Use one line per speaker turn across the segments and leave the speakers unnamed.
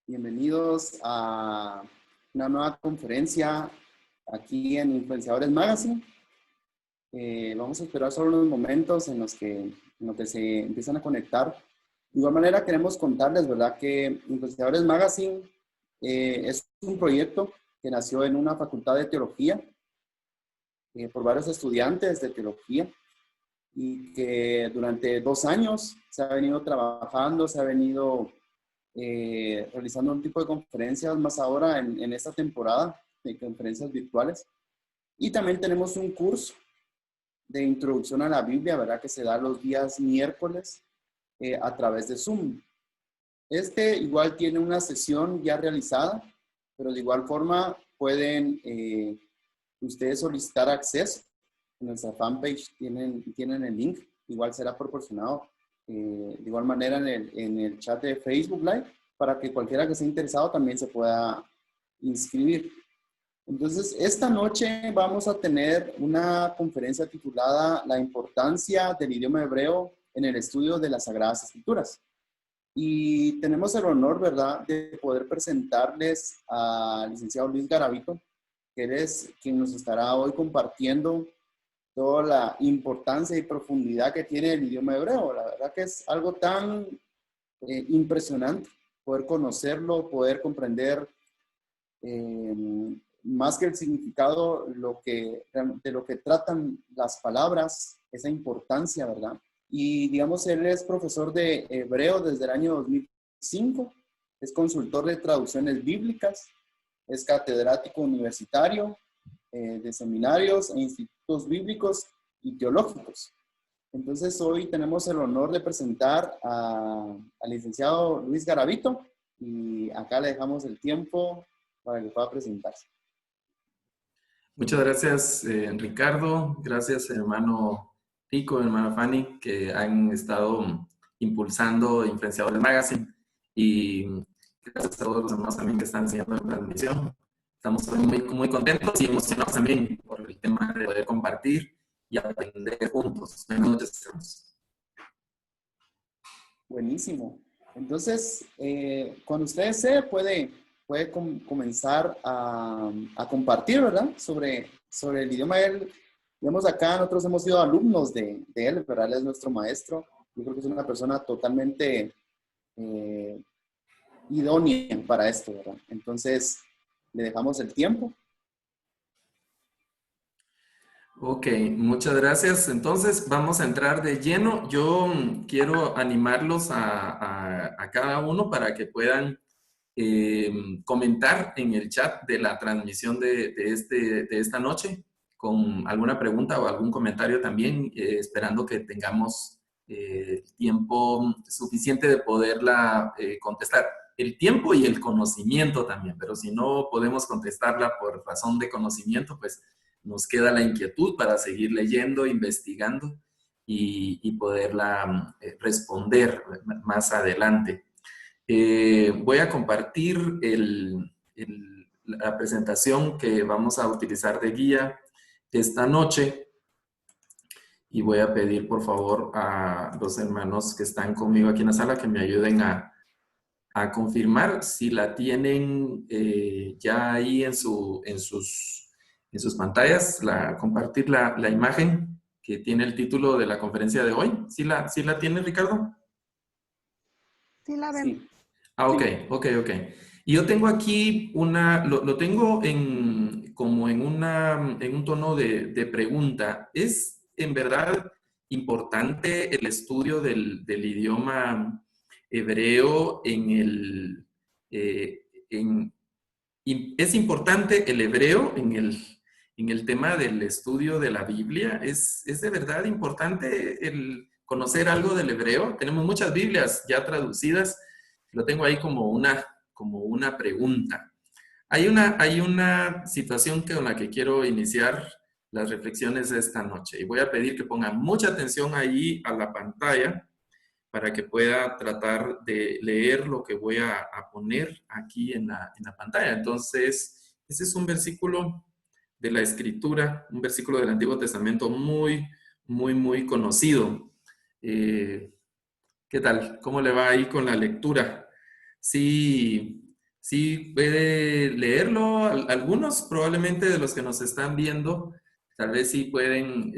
Bienvenidos a una nueva conferencia aquí en Influenciadores Magazine. Vamos a esperar solo unos momentos en los que se empiezan a conectar. De igual manera queremos contarles, ¿verdad?, que Influenciadores Magazine es un proyecto que nació en una facultad de teología por varios estudiantes de teología y que durante 2 años se ha venido trabajando, se ha venido realizando un tipo de conferencias más ahora en esta temporada de conferencias virtuales. Y también tenemos un curso de introducción a la Biblia, ¿verdad?, que se da los días miércoles a través de Zoom. Este igual tiene una sesión ya realizada, pero de igual forma pueden ustedes solicitar acceso. En nuestra fanpage tienen el link, igual será proporcionado de igual manera en el chat de Facebook Live, para que cualquiera que esté interesado también se pueda inscribir. Entonces, esta noche vamos a tener una conferencia titulada La importancia del idioma hebreo en el estudio de las Sagradas Escrituras. Y tenemos el honor, ¿verdad?, de poder presentarles al licenciado Luis Garavito, que es quien nos estará hoy compartiendo toda la importancia y profundidad que tiene el idioma hebreo. La verdad que es algo tan impresionante poder conocerlo, poder comprender más que el significado, de lo que tratan las palabras, esa importancia, ¿verdad? Y digamos, él es profesor de hebreo desde el año 2005, es consultor de traducciones bíblicas, es catedrático universitario de seminarios e institutos bíblicos y teológicos. Entonces, hoy tenemos el honor de presentar al licenciado Luis Garavito y acá le dejamos el tiempo para que pueda presentarse.
Muchas gracias, Ricardo. Gracias, hermano Rico, hermano Fanny, que han estado impulsando Influenciadores Magazine. Y gracias a todos los hermanos también que están siguiendo la transmisión. Estamos muy contentos y emocionados también por el tema de poder compartir y aprender juntos.
Buenísimo. Entonces, cuando usted desee, puede comenzar a compartir, ¿verdad? Sobre el idioma. Él, digamos, acá nosotros hemos sido alumnos de él, ¿verdad? Él es nuestro maestro. Yo creo que es una persona totalmente idónea para esto, ¿verdad? Entonces, le dejamos el tiempo.
Ok, muchas gracias. Entonces vamos a entrar de lleno. Yo quiero animarlos a cada uno para que puedan comentar en el chat de la transmisión de esta noche con alguna pregunta o algún comentario también, esperando que tengamos tiempo suficiente de poderla contestar. El tiempo y el conocimiento también, pero si no podemos contestarla por razón de conocimiento, pues nos queda la inquietud para seguir leyendo, investigando y poderla responder más adelante. Voy a compartir la presentación que vamos a utilizar de guía esta noche y voy a pedir por favor a los hermanos que están conmigo aquí en la sala que me ayuden a confirmar si la tienen ya ahí en sus pantallas, compartir la imagen que tiene el título de la conferencia de hoy. ¿Sí la tiene, Ricardo?
Sí, la vemos.
Sí.
Ok. Y yo tengo aquí lo tengo como en un tono de pregunta. ¿Es en verdad importante el estudio del idioma hebreo es importante el hebreo en el tema del estudio de la Biblia? ¿Es de verdad importante el conocer algo del hebreo? Tenemos muchas Biblias ya traducidas. Lo tengo ahí como una pregunta. Hay una situación con la que quiero iniciar las reflexiones de esta noche y voy a pedir que pongan mucha atención ahí a la pantalla para que pueda tratar de leer lo que voy a poner aquí en la pantalla. Entonces, ese es un versículo de la Escritura, un versículo del Antiguo Testamento muy conocido. ¿Qué tal? ¿Cómo le va ahí con la lectura? ¿Sí Sí, puede leerlo. Algunos probablemente de los que nos están viendo, tal vez sí pueden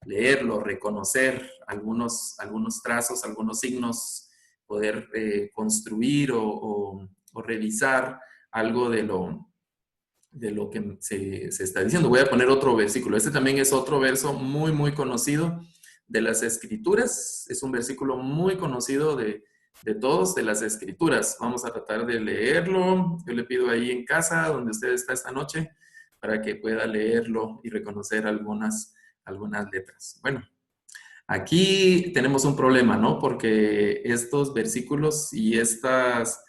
leerlo, reconocer algunos trazos, algunos signos, poder construir o revisar algo de lo que se está diciendo. Voy a poner otro versículo. Este también es otro verso muy, muy conocido de las Escrituras. Es un versículo muy conocido de todos, de las Escrituras. Vamos a tratar de leerlo. Yo le pido ahí en casa, donde usted está esta noche, para que pueda leerlo y reconocer algunas letras. Bueno, aquí tenemos un problema, ¿no? Porque estos versículos y estos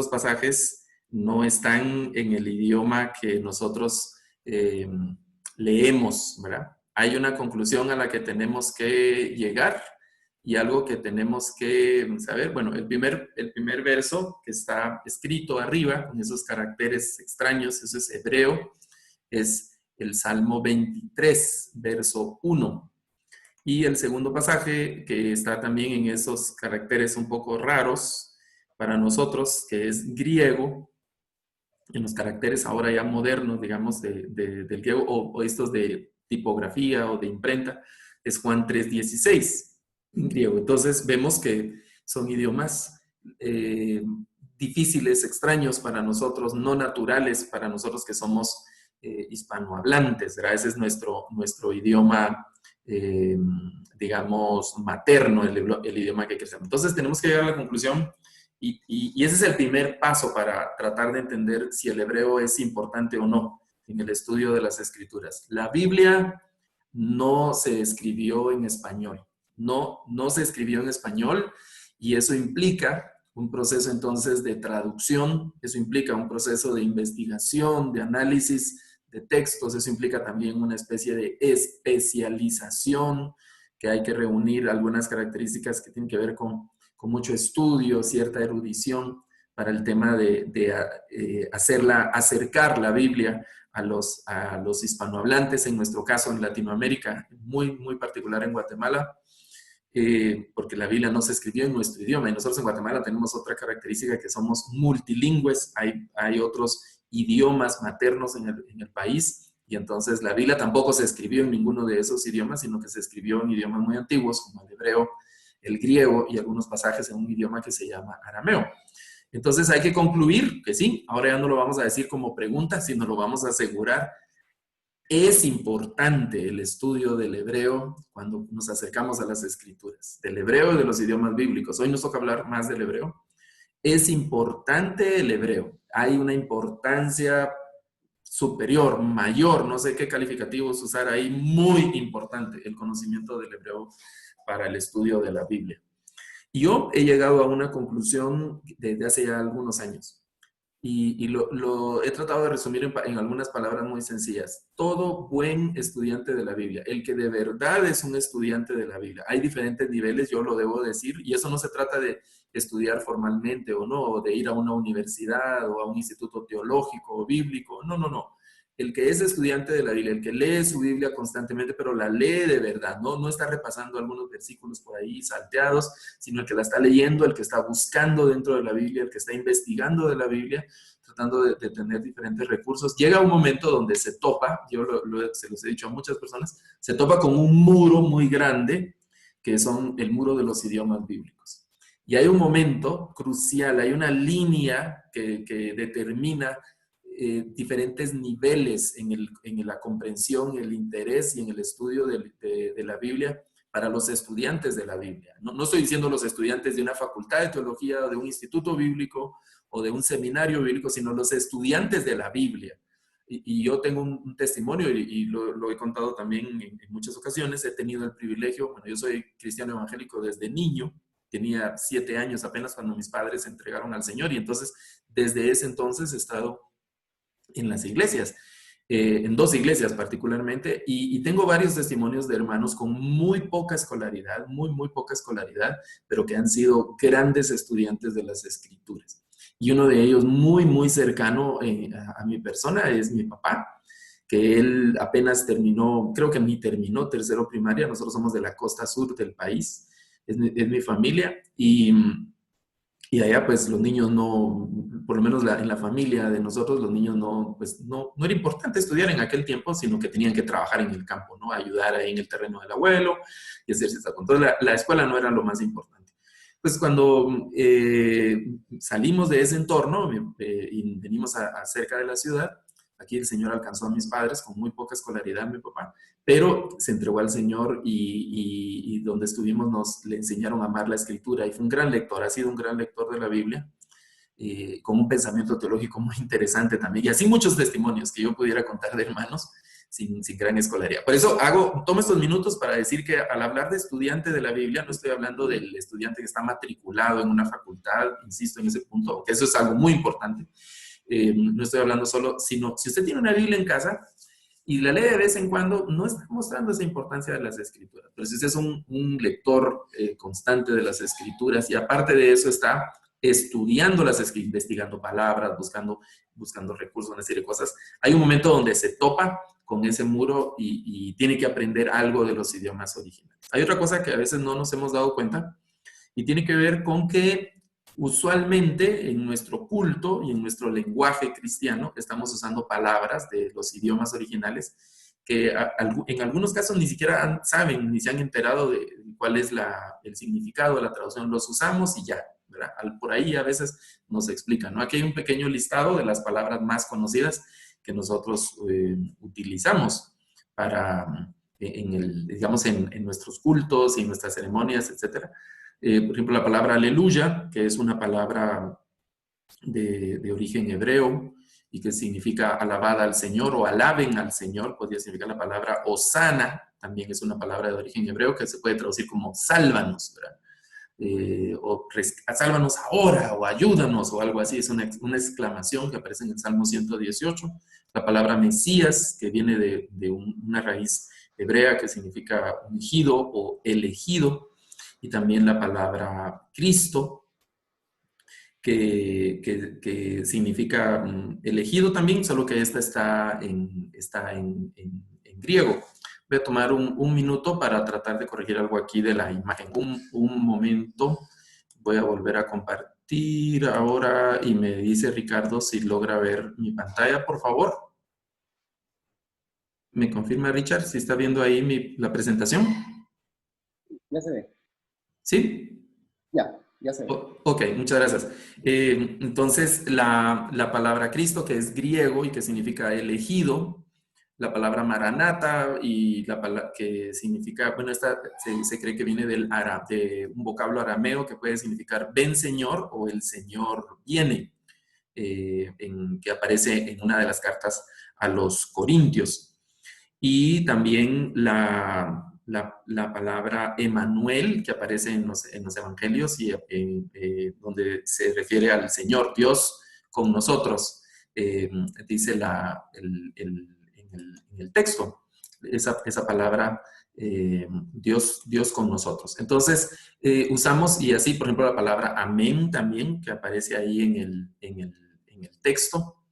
pasajes no están en el idioma que nosotros leemos, ¿verdad? Hay una conclusión a la que tenemos que llegar y algo que tenemos que saber. Bueno, el primer verso que está escrito arriba, con esos caracteres extraños, eso es hebreo, es el Salmo 23, verso 1. Y el segundo pasaje, que está también en esos caracteres un poco raros para nosotros, que es griego, en los caracteres ahora ya modernos, digamos, del griego, o estos de tipografía o de imprenta, es Juan 3:16, en griego. Entonces vemos que son idiomas difíciles, extraños para nosotros, no naturales para nosotros que somos hispanohablantes, ¿verdad? Ese es nuestro idioma, digamos, materno, el idioma que crecemos. Entonces tenemos que llegar a la conclusión y ese es el primer paso para tratar de entender si el hebreo es importante o no en el estudio de las escrituras. La Biblia no se escribió en español, no se escribió en español y eso implica un proceso entonces de traducción, eso implica un proceso de investigación, de análisis de textos, eso implica también una especie de especialización, que hay que reunir algunas características que tienen que ver con mucho estudio, cierta erudición para el tema de acercar la Biblia a los hispanohablantes, en nuestro caso en Latinoamérica, muy, muy particular en Guatemala, porque la Biblia no se escribió en nuestro idioma y nosotros en Guatemala tenemos otra característica que somos multilingües, hay otros idiomas maternos en el país y entonces la Biblia tampoco se escribió en ninguno de esos idiomas, sino que se escribió en idiomas muy antiguos como el hebreo, el griego y algunos pasajes en un idioma que se llama arameo. Entonces hay que concluir que sí, ahora ya no lo vamos a decir como pregunta, sino lo vamos a asegurar. Es importante el estudio del hebreo cuando nos acercamos a las escrituras, del hebreo y de los idiomas bíblicos. Hoy nos toca hablar más del hebreo. Es importante el hebreo. Hay una importancia superior, mayor, no sé qué calificativos usar ahí, muy importante el conocimiento del hebreo para el estudio de la Biblia. Y yo he llegado a una conclusión desde hace ya algunos años y lo he tratado de resumir en algunas palabras muy sencillas. Todo buen estudiante de la Biblia, el que de verdad es un estudiante de la Biblia, hay diferentes niveles, yo lo debo decir, y eso no se trata de estudiar formalmente o no, o de ir a una universidad o a un instituto teológico o bíblico, no, no, no. El que es estudiante de la Biblia, el que lee su Biblia constantemente, pero la lee de verdad, no está repasando algunos versículos por ahí salteados, sino el que la está leyendo, el que está buscando dentro de la Biblia, el que está investigando de la Biblia, tratando de tener diferentes recursos. Llega un momento donde se topa, yo se los he dicho a muchas personas, se topa con un muro muy grande, que son el muro de los idiomas bíblicos. Y hay un momento crucial, hay una línea que determina diferentes niveles en la comprensión, el interés y en el estudio de la Biblia para los estudiantes de la Biblia. No estoy diciendo los estudiantes de una facultad de teología, o de un instituto bíblico o de un seminario bíblico, sino los estudiantes de la Biblia. Y yo tengo un testimonio y lo he contado también en muchas ocasiones. He tenido el privilegio, bueno, yo soy cristiano evangélico desde niño, tenía 7 años apenas cuando mis padres se entregaron al Señor y entonces desde ese entonces he estado en las iglesias, en 2 iglesias particularmente, y tengo varios testimonios de hermanos con muy poca escolaridad, muy poca escolaridad, pero que han sido grandes estudiantes de las escrituras. Y uno de ellos muy cercano a mi persona es mi papá, que él apenas terminó, creo que ni terminó tercero primaria, nosotros somos de la costa sur del país, es mi familia, y Y allá, pues, los niños no, por lo menos en la familia de nosotros, los niños no, pues, no era importante estudiar en aquel tiempo, sino que tenían que trabajar en el campo, ¿no? Ayudar ahí en el terreno del abuelo y hacerse esa. Entonces, la escuela no era lo más importante. Pues, cuando salimos de ese entorno y venimos cerca de la ciudad, aquí el Señor alcanzó a mis padres con muy poca escolaridad, mi papá, pero se entregó al Señor y donde estuvimos le enseñaron a amar la Escritura y fue un gran lector, ha sido un gran lector de la Biblia, con un pensamiento teológico muy interesante también, y así muchos testimonios que yo pudiera contar de hermanos sin gran escolaridad. Por eso tomo estos minutos para decir que al hablar de estudiante de la Biblia, no estoy hablando del estudiante que está matriculado en una facultad, insisto en ese punto, que eso es algo muy importante. No estoy hablando solo, sino si usted tiene una Biblia en casa y la lee de vez en cuando, no está mostrando esa importancia de las Escrituras. Pero si usted es un lector constante de las Escrituras y aparte de eso está estudiando investigando palabras, buscando recursos, una serie de cosas, hay un momento donde se topa con ese muro y tiene que aprender algo de los idiomas originales. Hay otra cosa que a veces no nos hemos dado cuenta y tiene que ver con que usualmente en nuestro culto y en nuestro lenguaje cristiano estamos usando palabras de los idiomas originales que en algunos casos ni siquiera saben ni se han enterado de cuál es el significado de la traducción. Los usamos y ya, ¿verdad? Por ahí a veces nos explican, ¿no? Aquí hay un pequeño listado de las palabras más conocidas que nosotros utilizamos para, digamos, en nuestros cultos y en nuestras ceremonias, etcétera. Por ejemplo, la palabra aleluya, que es una palabra de origen hebreo y que significa alabada al Señor o alaben al Señor, podría significar la palabra osana, también es una palabra de origen hebreo que se puede traducir como sálvanos, ¿verdad? O sálvanos ahora o ayúdanos o algo así, es una exclamación que aparece en el Salmo 118. La palabra Mesías, que viene de una raíz hebrea que significa ungido o elegido, y también la palabra Cristo, que significa elegido también, solo que esta está en griego. Voy a tomar un minuto para tratar de corregir algo aquí de la imagen. Un momento. Voy a volver a compartir ahora y me dice Ricardo si logra ver mi pantalla, por favor. ¿Me confirma, Richard, si está viendo ahí la presentación?
Ya se ve.
¿Sí?
Ya se ve.
Ok, muchas gracias. Entonces, la palabra Cristo, que es griego y que significa elegido, la palabra Maranata y la palabra que significa, bueno, esta se cree que viene de un vocablo arameo que puede significar ven Señor o el Señor viene, que aparece en una de las cartas a los Corintios. Y también la palabra Emanuel, que aparece en los evangelios y donde se refiere al Señor Dios con nosotros, dice en el texto, esa palabra Dios con nosotros. Entonces, usamos, y así, por ejemplo, la palabra amén también, que aparece ahí en el texto,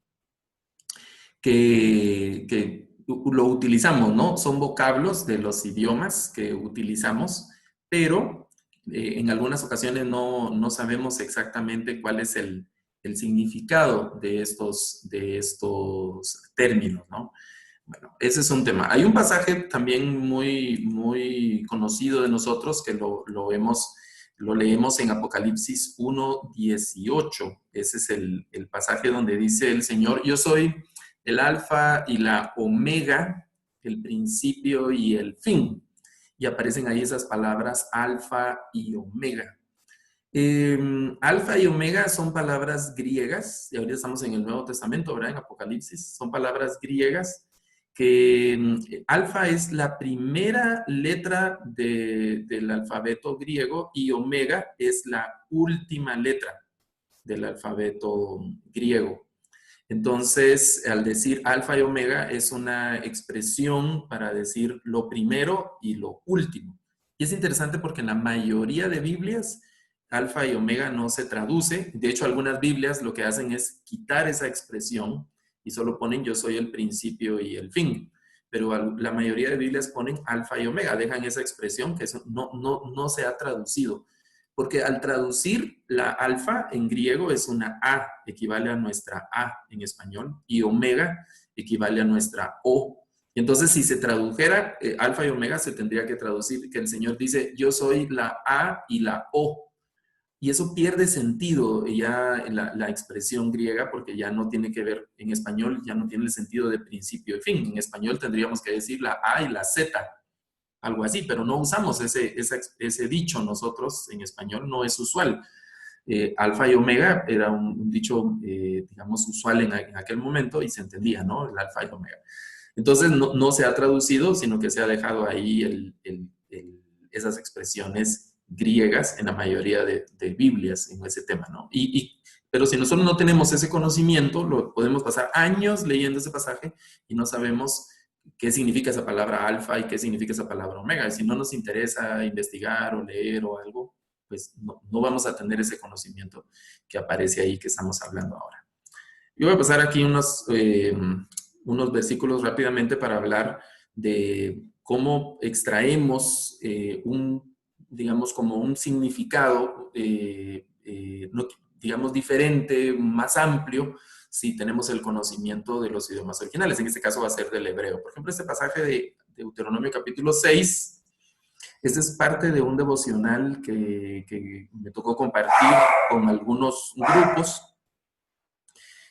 que lo utilizamos, ¿no? Son vocablos de los idiomas que utilizamos, pero en algunas ocasiones no sabemos exactamente cuál es el significado de estos términos, ¿no? Bueno, ese es un tema. Hay un pasaje también muy conocido de nosotros que lo leemos en Apocalipsis 1:18. Ese es el pasaje donde dice el Señor, yo soy el alfa y la omega, el principio y el fin. Y aparecen ahí esas palabras alfa y omega. Alfa y omega son palabras griegas, y ahorita estamos en el Nuevo Testamento, ¿verdad? En Apocalipsis, son palabras griegas que alfa es la primera letra del alfabeto griego y omega es la última letra del alfabeto griego. Entonces, al decir alfa y omega es una expresión para decir lo primero y lo último. Y es interesante porque en la mayoría de Biblias, alfa y omega no se traduce. De hecho, algunas Biblias lo que hacen es quitar esa expresión y solo ponen yo soy el principio y el fin. Pero la mayoría de Biblias ponen alfa y omega, dejan esa expresión que eso no se ha traducido. Porque al traducir la alfa en griego es una A, equivale a nuestra A en español, y omega equivale a nuestra O. Y entonces, si se tradujera alfa y omega, se tendría que traducir que el Señor dice, yo soy la A y la O. Y eso pierde sentido ya en la expresión griega, porque ya no tiene que ver, en español ya no tiene el sentido de principio y fin. En español tendríamos que decir la A y la Z, algo así, pero no usamos ese dicho nosotros en español, no es usual. Alfa y omega era un dicho, digamos, usual en aquel momento y se entendía, ¿no? El alfa y omega. Entonces no se ha traducido, sino que se ha dejado ahí esas expresiones griegas en la mayoría de Biblias en ese tema, ¿no? Pero si nosotros no tenemos ese conocimiento, podemos pasar años leyendo ese pasaje y no sabemos qué significa esa palabra alfa y qué significa esa palabra omega. Y si no nos interesa investigar o leer o algo, pues no vamos a tener ese conocimiento que aparece ahí que estamos hablando ahora. Yo voy a pasar aquí unos versículos rápidamente para hablar de cómo extraemos digamos, como un significado, digamos, diferente, más amplio, si tenemos el conocimiento de los idiomas originales. En este caso va a ser del hebreo. Por ejemplo, este pasaje de Deuteronomio capítulo 6, este es parte de un devocional que me tocó compartir con algunos grupos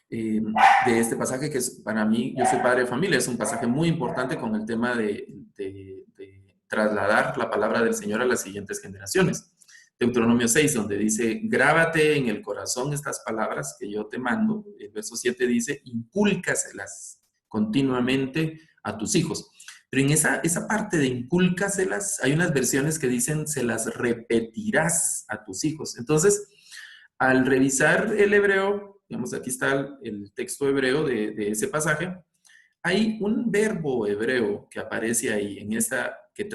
de este pasaje, que es para mí, yo soy padre de familia, es un pasaje muy importante con el tema de trasladar la palabra del Señor a las siguientes generaciones. Deuteronomio 6, donde dice, grábate en el corazón estas palabras que yo te mando. El verso 7 dice, incúlcaselas continuamente a tus hijos. Pero en esa parte de incúlcaselas, hay unas versiones que dicen, se las repetirás a tus hijos. Entonces, al revisar el hebreo, digamos, aquí está el texto hebreo de ese pasaje, hay un verbo hebreo que aparece ahí, en esta que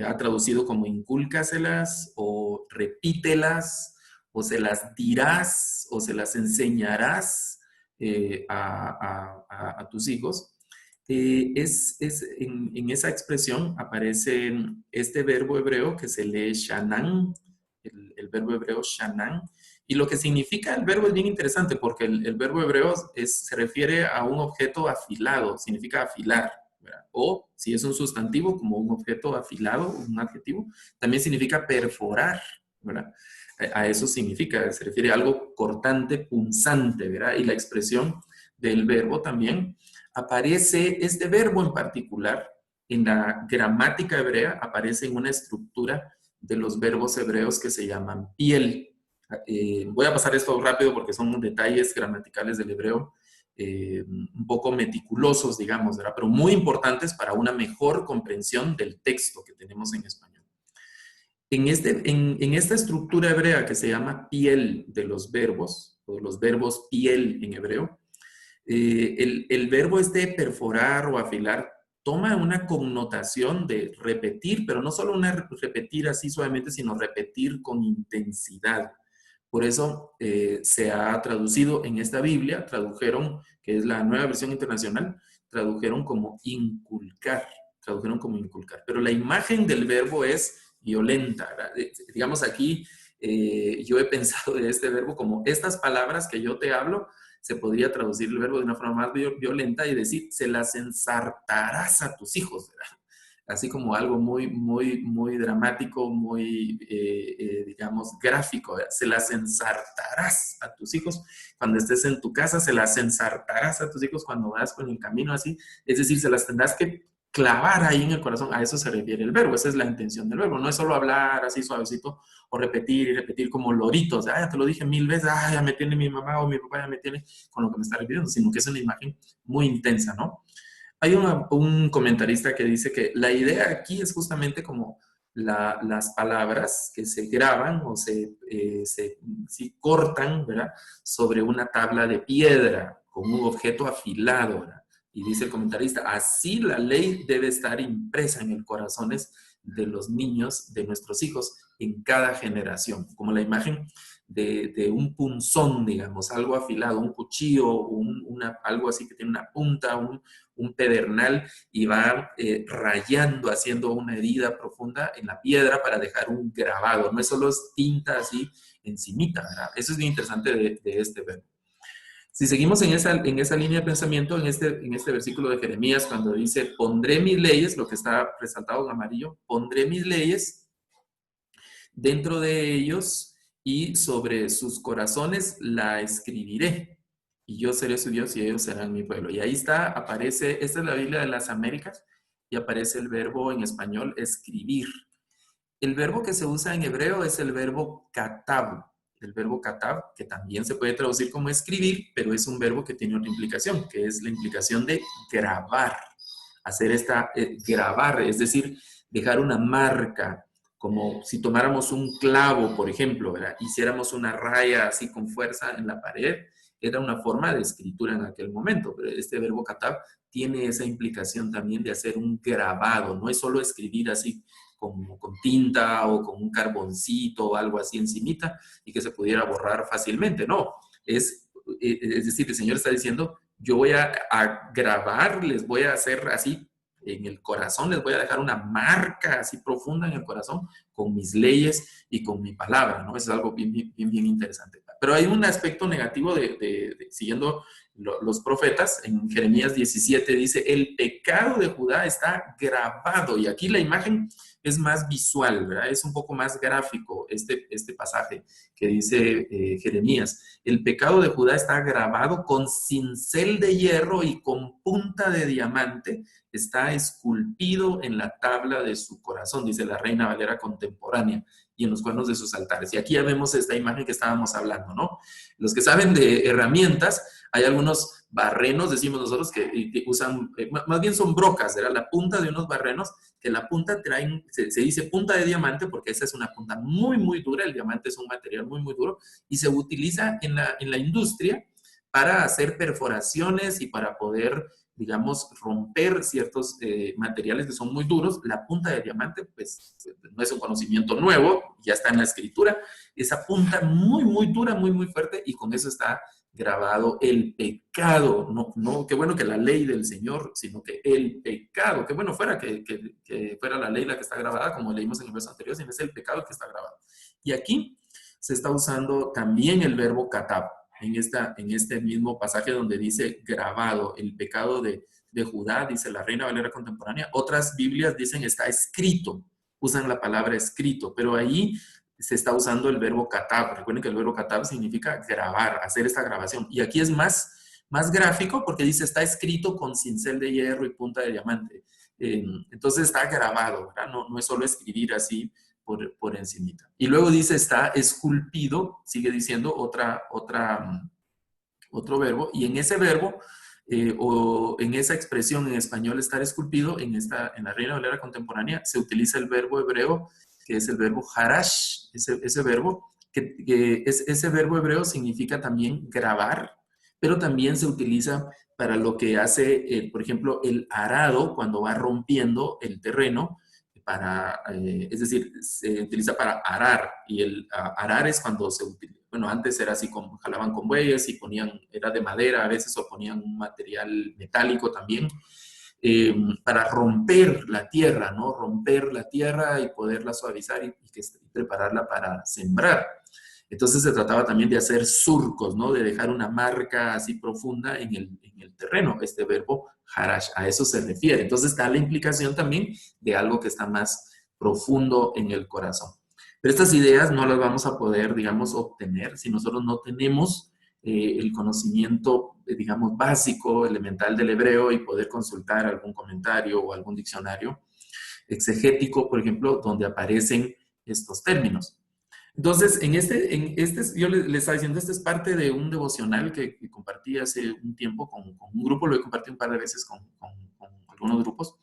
ha traducido como incúlcaselas o repítelas o se las dirás o se las enseñarás a tus hijos. En esa expresión aparece este verbo hebreo que se lee shanan, el verbo hebreo shanan. Y lo que significa el verbo es bien interesante porque el verbo hebreo se refiere a un objeto afilado, significa afilar, ¿verdad? O si es un sustantivo, como un objeto afilado, un adjetivo, también significa perforar, ¿verdad? A eso significa, se refiere a algo cortante, punzante, ¿verdad? Y la expresión del verbo también aparece, este verbo en particular, en la gramática hebrea, aparece en una estructura de los verbos hebreos que se llaman piel. Voy a pasar esto rápido porque son detalles gramaticales del hebreo un poco meticulosos, digamos, ¿verdad? Pero muy importantes para una mejor comprensión del texto que tenemos en español. En esta estructura hebrea que se llama piel de los verbos, o de los verbos piel en hebreo, el verbo perforar o afilar toma una connotación de repetir, pero no solo repetir así suavemente, sino repetir con intensidad. Por eso se ha traducido en esta Biblia, tradujeron, que es la Nueva Versión Internacional, tradujeron como inculcar, Pero la imagen del verbo es violenta, ¿verdad? Digamos aquí, yo he pensado de este verbo como estas palabras que yo te hablo, se podría traducir el verbo de una forma más violenta y decir, se las ensartarás a tus hijos, ¿verdad? Así como algo muy dramático, digamos, gráfico, ¿verdad? Se las ensartarás a tus hijos cuando estés en tu casa, se las ensartarás a tus hijos cuando vas por el camino así, es decir, se las tendrás que clavar ahí en el corazón. A eso se refiere el verbo, esa es la intención del verbo, no es solo hablar así suavecito o repetir y repetir como loritos, ya te lo dije 1000 veces, ya me tiene mi mamá o mi papá, ya me tiene con lo que me está repitiendo, sino que es una imagen muy intensa, ¿no? Hay un comentarista que dice que la idea aquí es justamente como las palabras que se graban o se cortan, ¿verdad? Sobre una tabla de piedra con un objeto afilado, ¿verdad? Y dice el comentarista, así la ley debe estar impresa en el corazones de los niños, de nuestros hijos, en cada generación. Como la imagen de un punzón, digamos, algo afilado, un cuchillo, algo así que tiene una punta, un pedernal, y va rayando, haciendo una herida profunda en la piedra para dejar un grabado. No es solo tinta así encimita, ¿verdad? Eso es bien interesante de este verbo. Si seguimos en esa línea de pensamiento, en este versículo de Jeremías, cuando dice, pondré mis leyes, lo que está resaltado en amarillo, pondré mis leyes dentro de ellos y sobre sus corazones la escribiré. Y yo seré su Dios y ellos serán mi pueblo. Y ahí aparece, esta es la Biblia de las Américas, y aparece el verbo en español, escribir. El verbo que se usa en hebreo es el verbo katab. El verbo katab, que también se puede traducir como escribir, pero es un verbo que tiene otra implicación, que es la implicación de grabar. Grabar, es decir, dejar una marca, como si tomáramos un clavo, por ejemplo, ¿verdad? Hiciéramos una raya así con fuerza en la pared, era una forma de escritura en aquel momento, pero este verbo katab tiene esa implicación también de hacer un grabado, no es solo escribir así con tinta o con un carboncito o algo así encimita y que se pudiera borrar fácilmente, no, es decir, el Señor está diciendo, yo voy a grabar, les voy a hacer así en el corazón, les voy a dejar una marca así profunda en el corazón con mis leyes y con mi palabra, ¿no? Eso es algo bien interesante. Pero hay un aspecto negativo siguiendo los profetas. En Jeremías 17 dice, el pecado de Judá está grabado, y aquí la imagen es más visual, ¿verdad? Es un poco más gráfico este pasaje que dice Jeremías. El pecado de Judá está grabado con cincel de hierro y con punta de diamante, está esculpido en la tabla de su corazón, dice la Reina Valera contemporánea, y en los cuernos de sus altares. Y aquí ya vemos esta imagen que estábamos hablando, ¿no? Los que saben de herramientas, hay algunos barrenos, decimos nosotros, que usan, más bien son brocas, ¿verdad? La punta de unos barrenos, que la punta se dice punta de diamante porque esa es una punta muy dura, el diamante es un material muy duro, y se utiliza en la industria para hacer perforaciones y para poder, digamos, romper ciertos materiales que son muy duros. La punta de diamante, pues, no es un conocimiento nuevo, ya está en la escritura. Esa punta muy dura, muy fuerte, y con eso está grabado el pecado. No, qué bueno que la ley del Señor, sino que el pecado. Qué bueno fuera que fuera la ley la que está grabada, como leímos en el verso anterior, sino es el pecado que está grabado. Y aquí se está usando también el verbo katab. En este mismo pasaje donde dice grabado, el pecado de Judá, dice la Reina Valera contemporánea. Otras Biblias dicen está escrito, usan la palabra escrito, pero ahí se está usando el verbo katab. Recuerden que el verbo katab significa grabar, hacer esta grabación. Y aquí es más gráfico porque dice está escrito con cincel de hierro y punta de diamante. Entonces está grabado, ¿verdad? No es solo escribir así por encimita. Y luego dice está esculpido, sigue diciendo otro verbo, y en ese verbo o en esa expresión en español estar esculpido, en la Reina Valera contemporánea se utiliza el verbo hebreo que es el verbo harash, ese verbo ese verbo hebreo significa también grabar, pero también se utiliza para lo que hace, por ejemplo, el arado cuando va rompiendo el terreno. Es decir, se utiliza para arar, y el arar es cuando se utiliza, bueno, antes era así, como jalaban con bueyes y era de madera a veces, o ponían un material metálico también, para romper la tierra, ¿no? Romper la tierra y poderla suavizar y prepararla para sembrar. Entonces se trataba también de hacer surcos, ¿no? De dejar una marca así profunda en el terreno. Este verbo harash, a eso se refiere. Entonces está la implicación también de algo que está más profundo en el corazón. Pero estas ideas no las vamos a poder, digamos, obtener si nosotros no tenemos el conocimiento, digamos, básico, elemental del hebreo, y poder consultar algún comentario o algún diccionario exegético, por ejemplo, donde aparecen estos términos. Entonces, yo les estaba diciendo, este es parte de un devocional que compartí hace un tiempo con un grupo, lo he compartido un par de veces con algunos grupos.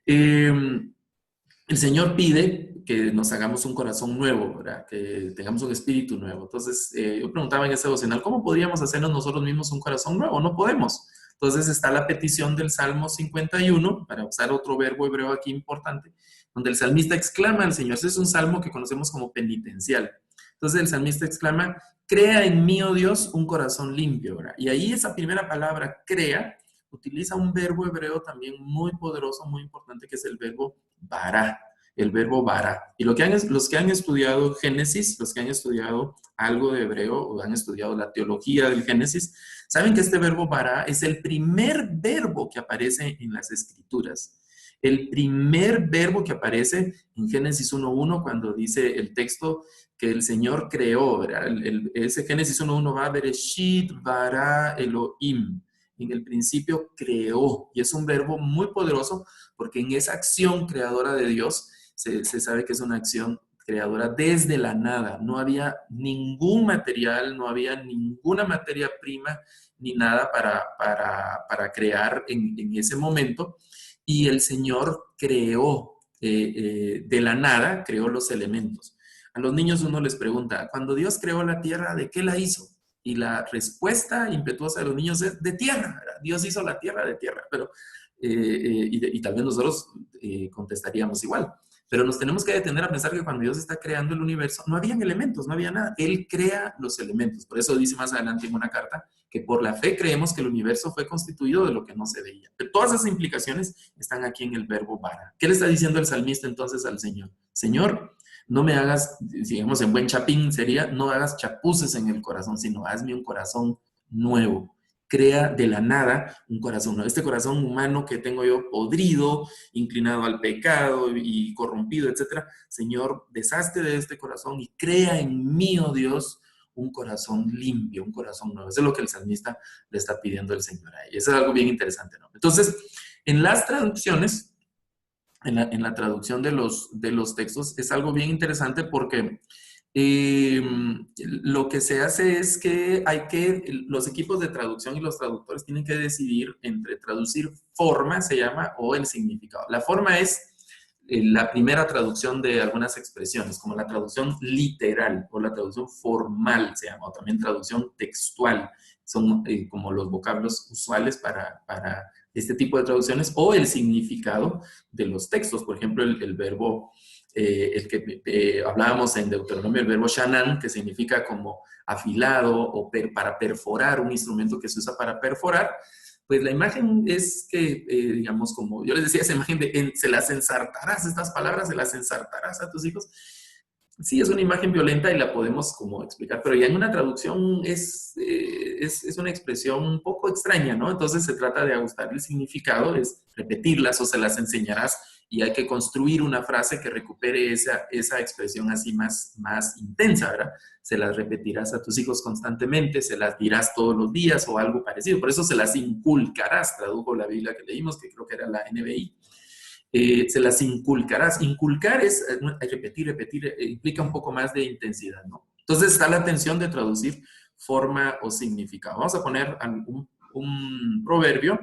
El Señor pide que nos hagamos un corazón nuevo, ¿verdad? Que tengamos un espíritu nuevo. Entonces, yo preguntaba en ese devocional, ¿cómo podríamos hacernos nosotros mismos un corazón nuevo? No podemos. Entonces está la petición del Salmo 51, para usar otro verbo hebreo aquí importante, donde el salmista exclama al Señor. Ese es un salmo que conocemos como penitencial. Entonces el salmista exclama, crea en mí, oh Dios, un corazón limpio, ¿verdad? Y ahí esa primera palabra, crea, utiliza un verbo hebreo también muy poderoso, muy importante, que es el verbo bará. El verbo bará. Y los que han estudiado Génesis, los que han estudiado algo de hebreo o han estudiado la teología del Génesis, saben que este verbo bará es el primer verbo que aparece en las Escrituras. El primer verbo que aparece en Génesis 1.1 cuando dice el texto que el Señor creó, ¿verdad? Ese Génesis 1.1 va a Bereshit bara Elohim. En el principio creó. Y es un verbo muy poderoso porque en esa acción creadora de Dios se sabe que es una acción creadora desde la nada. No había ningún material, no había ninguna materia prima ni nada para crear en ese momento. Y el Señor creó de la nada, creó los elementos. A los niños uno les pregunta, cuando Dios creó la tierra, ¿de qué la hizo? Y la respuesta impetuosa de los niños es de tierra, ¿verdad? Dios hizo la tierra de tierra, pero, y tal vez nosotros contestaríamos igual. Pero nos tenemos que detener a pensar que cuando Dios está creando el universo, no habían elementos, no había nada. Él crea los elementos. Por eso dice más adelante en una carta que por la fe creemos que el universo fue constituido de lo que no se veía. Pero todas esas implicaciones están aquí en el verbo bara. ¿Qué le está diciendo el salmista entonces al Señor? Señor, no me hagas, digamos en buen chapín sería, no hagas chapuces en el corazón, sino hazme un corazón nuevo. Crea de la nada un corazón nuevo. Este corazón humano que tengo yo podrido, inclinado al pecado y corrompido, etc. Señor, deshazte de este corazón y crea en mí, oh Dios, un corazón limpio, un corazón nuevo. Eso es lo que el salmista le está pidiendo al Señor ahí. Eso es algo bien interesante, ¿no? Entonces, en las traducciones, en la traducción de los textos, es algo bien interesante porque lo que se hace es que los equipos de traducción y los traductores tienen que decidir entre traducir forma, se llama, o el significado. La forma es la primera traducción de algunas expresiones, como la traducción literal o la traducción formal, se llama, o también traducción textual. Son como los vocablos usuales para este tipo de traducciones, o el significado de los textos. Por ejemplo, el verbo, el que hablábamos en Deuteronomio, el verbo shanan, que significa como afilado o para perforar, un instrumento que se usa para perforar. Pues la imagen es que, digamos, como yo les decía, esa imagen de se las ensartarás, estas palabras se las ensartarás a tus hijos. Sí, es una imagen violenta y la podemos como explicar, pero ya en una traducción es una expresión un poco extraña, ¿no? Entonces se trata de ajustar el significado, es repetirlas o se las enseñarás y hay que construir una frase que recupere esa expresión así más intensa, ¿verdad? Se las repetirás a tus hijos constantemente, se las dirás todos los días o algo parecido. Por eso se las inculcarás, tradujo la Biblia que leímos, que creo que era la NBI. Se las inculcarás. Inculcar es repetir, implica un poco más de intensidad, ¿no? Entonces está la atención de traducir forma o significado. Vamos a poner un proverbio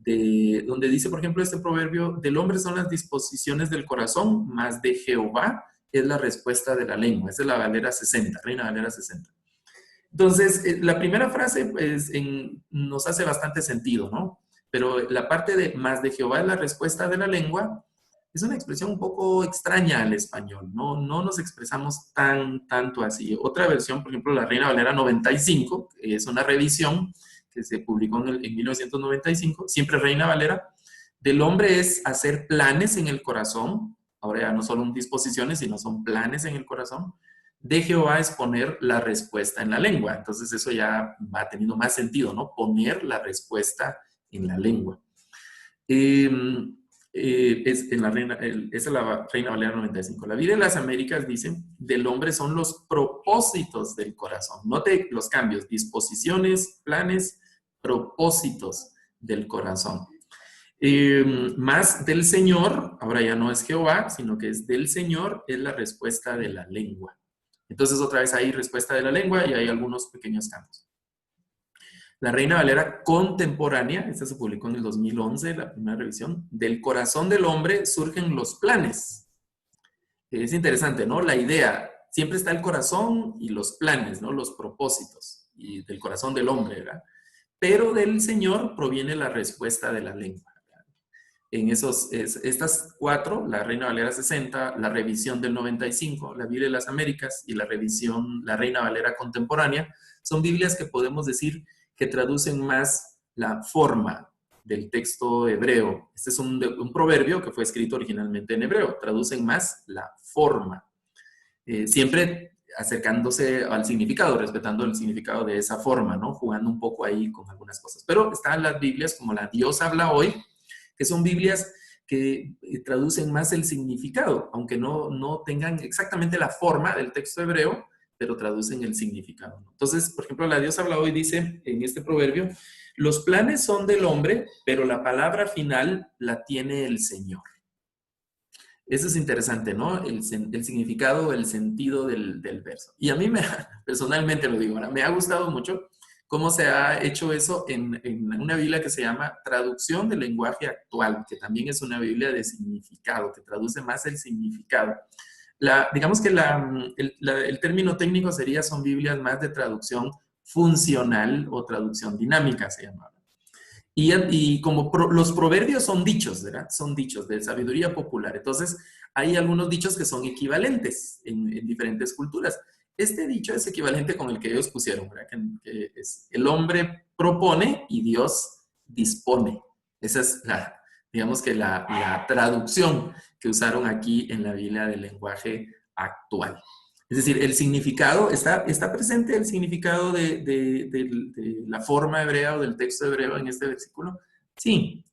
donde dice, por ejemplo, este proverbio, del hombre son las disposiciones del corazón, mas de Jehová es la respuesta de la lengua. Esa es la Valera 60, Reina Valera 60. Entonces, la primera frase pues, nos hace bastante sentido, ¿no? Pero la parte de más de Jehová es la respuesta de la lengua es una expresión un poco extraña al español. No nos expresamos tanto así. Otra versión, por ejemplo, la Reina Valera 95, es una revisión que se publicó en 1995, siempre Reina Valera, del hombre es hacer planes en el corazón. Ahora ya no son disposiciones, sino son planes en el corazón. De Jehová es poner la respuesta en la lengua. Entonces eso ya va teniendo más sentido, ¿no? Poner la respuesta en la lengua. Esa es la Reina Valera 95. La Biblia de las Américas dice, del hombre son los propósitos del corazón. Note los cambios, disposiciones, planes, propósitos del corazón. Más del Señor, ahora ya no es Jehová, sino que es del Señor, es la respuesta de la lengua. Entonces otra vez hay respuesta de la lengua y hay algunos pequeños cambios. La Reina Valera contemporánea, esta se publicó en el 2011, la primera revisión, del corazón del hombre surgen los planes. Es interesante, ¿no? La idea, siempre está el corazón y los planes, ¿no? Los propósitos, y del corazón del hombre, ¿verdad? Pero del Señor proviene la respuesta de la lengua. estas cuatro, la Reina Valera 60, la revisión del 95, la Biblia de las Américas y la revisión, la Reina Valera contemporánea, son Biblias que podemos decir que traducen más la forma del texto hebreo. Este es un proverbio que fue escrito originalmente en hebreo. Traducen más la forma. Siempre acercándose al significado, respetando el significado de esa forma, ¿no? Jugando un poco ahí con algunas cosas. Pero están las Biblias como la Dios habla hoy, que son Biblias que traducen más el significado, aunque no tengan exactamente la forma del texto hebreo, pero traducen el significado, ¿no? Entonces, por ejemplo, la Dios habla hoy dice en este proverbio, los planes son del hombre, pero la palabra final la tiene el Señor. Eso es interesante, ¿no? El significado, el sentido del verso. Y a mí, personalmente lo digo, me ha gustado mucho cómo se ha hecho eso en una Biblia que se llama Traducción del Lenguaje Actual, que también es una Biblia de significado, que traduce más el significado. Digamos que el término técnico son Biblias más de traducción funcional o traducción dinámica, se llama. Y como los proverbios son dichos, ¿verdad? Son dichos de sabiduría popular. Entonces, hay algunos dichos que son equivalentes en diferentes culturas. Este dicho es equivalente con el que ellos pusieron, ¿verdad? Que es, el hombre propone y Dios dispone. Esa es digamos que la traducción que usaron aquí en la Biblia del lenguaje actual. Es decir, el significado, está presente el significado de la forma hebrea o del texto hebreo en este versículo. Sí.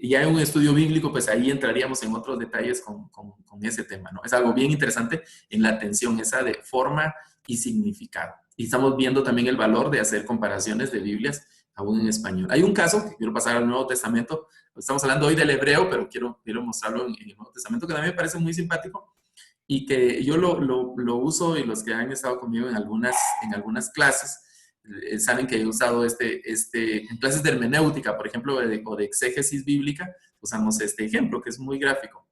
Ya en un estudio bíblico, pues ahí entraríamos en otros detalles con ese tema, ¿no? Es algo bien interesante en la tensión esa de forma y significado. Y estamos viendo también el valor de hacer comparaciones de Biblias aún en español. Hay un caso que quiero pasar al Nuevo Testamento. Estamos hablando hoy del hebreo, pero quiero mostrarlo en el Nuevo Testamento, que también me parece muy simpático y que yo lo uso, y los que han estado conmigo en algunas clases saben que he usado en clases de hermenéutica, por ejemplo, o de exégesis bíblica, usamos este ejemplo que es muy gráfico.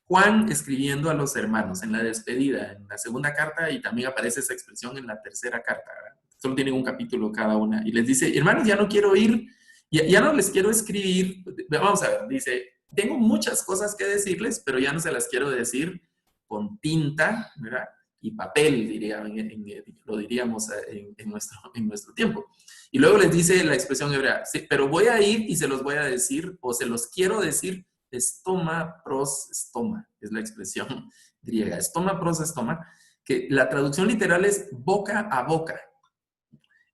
Juan escribiendo a los hermanos en la despedida, en la segunda carta, y también aparece esa expresión en la tercera carta, ¿verdad? Solo tienen un capítulo cada una, y les dice, hermanos, ya no quiero ir, ya no les quiero escribir, vamos a ver, dice, tengo muchas cosas que decirles, pero ya no se las quiero decir con tinta, ¿verdad? Y papel, lo diríamos en nuestro tiempo. Y luego les dice la expresión hebrea, sí, pero voy a ir y se los voy a decir, o se los quiero decir, estoma pros estoma, es la expresión griega, estoma pros estoma, que la traducción literal es boca a boca.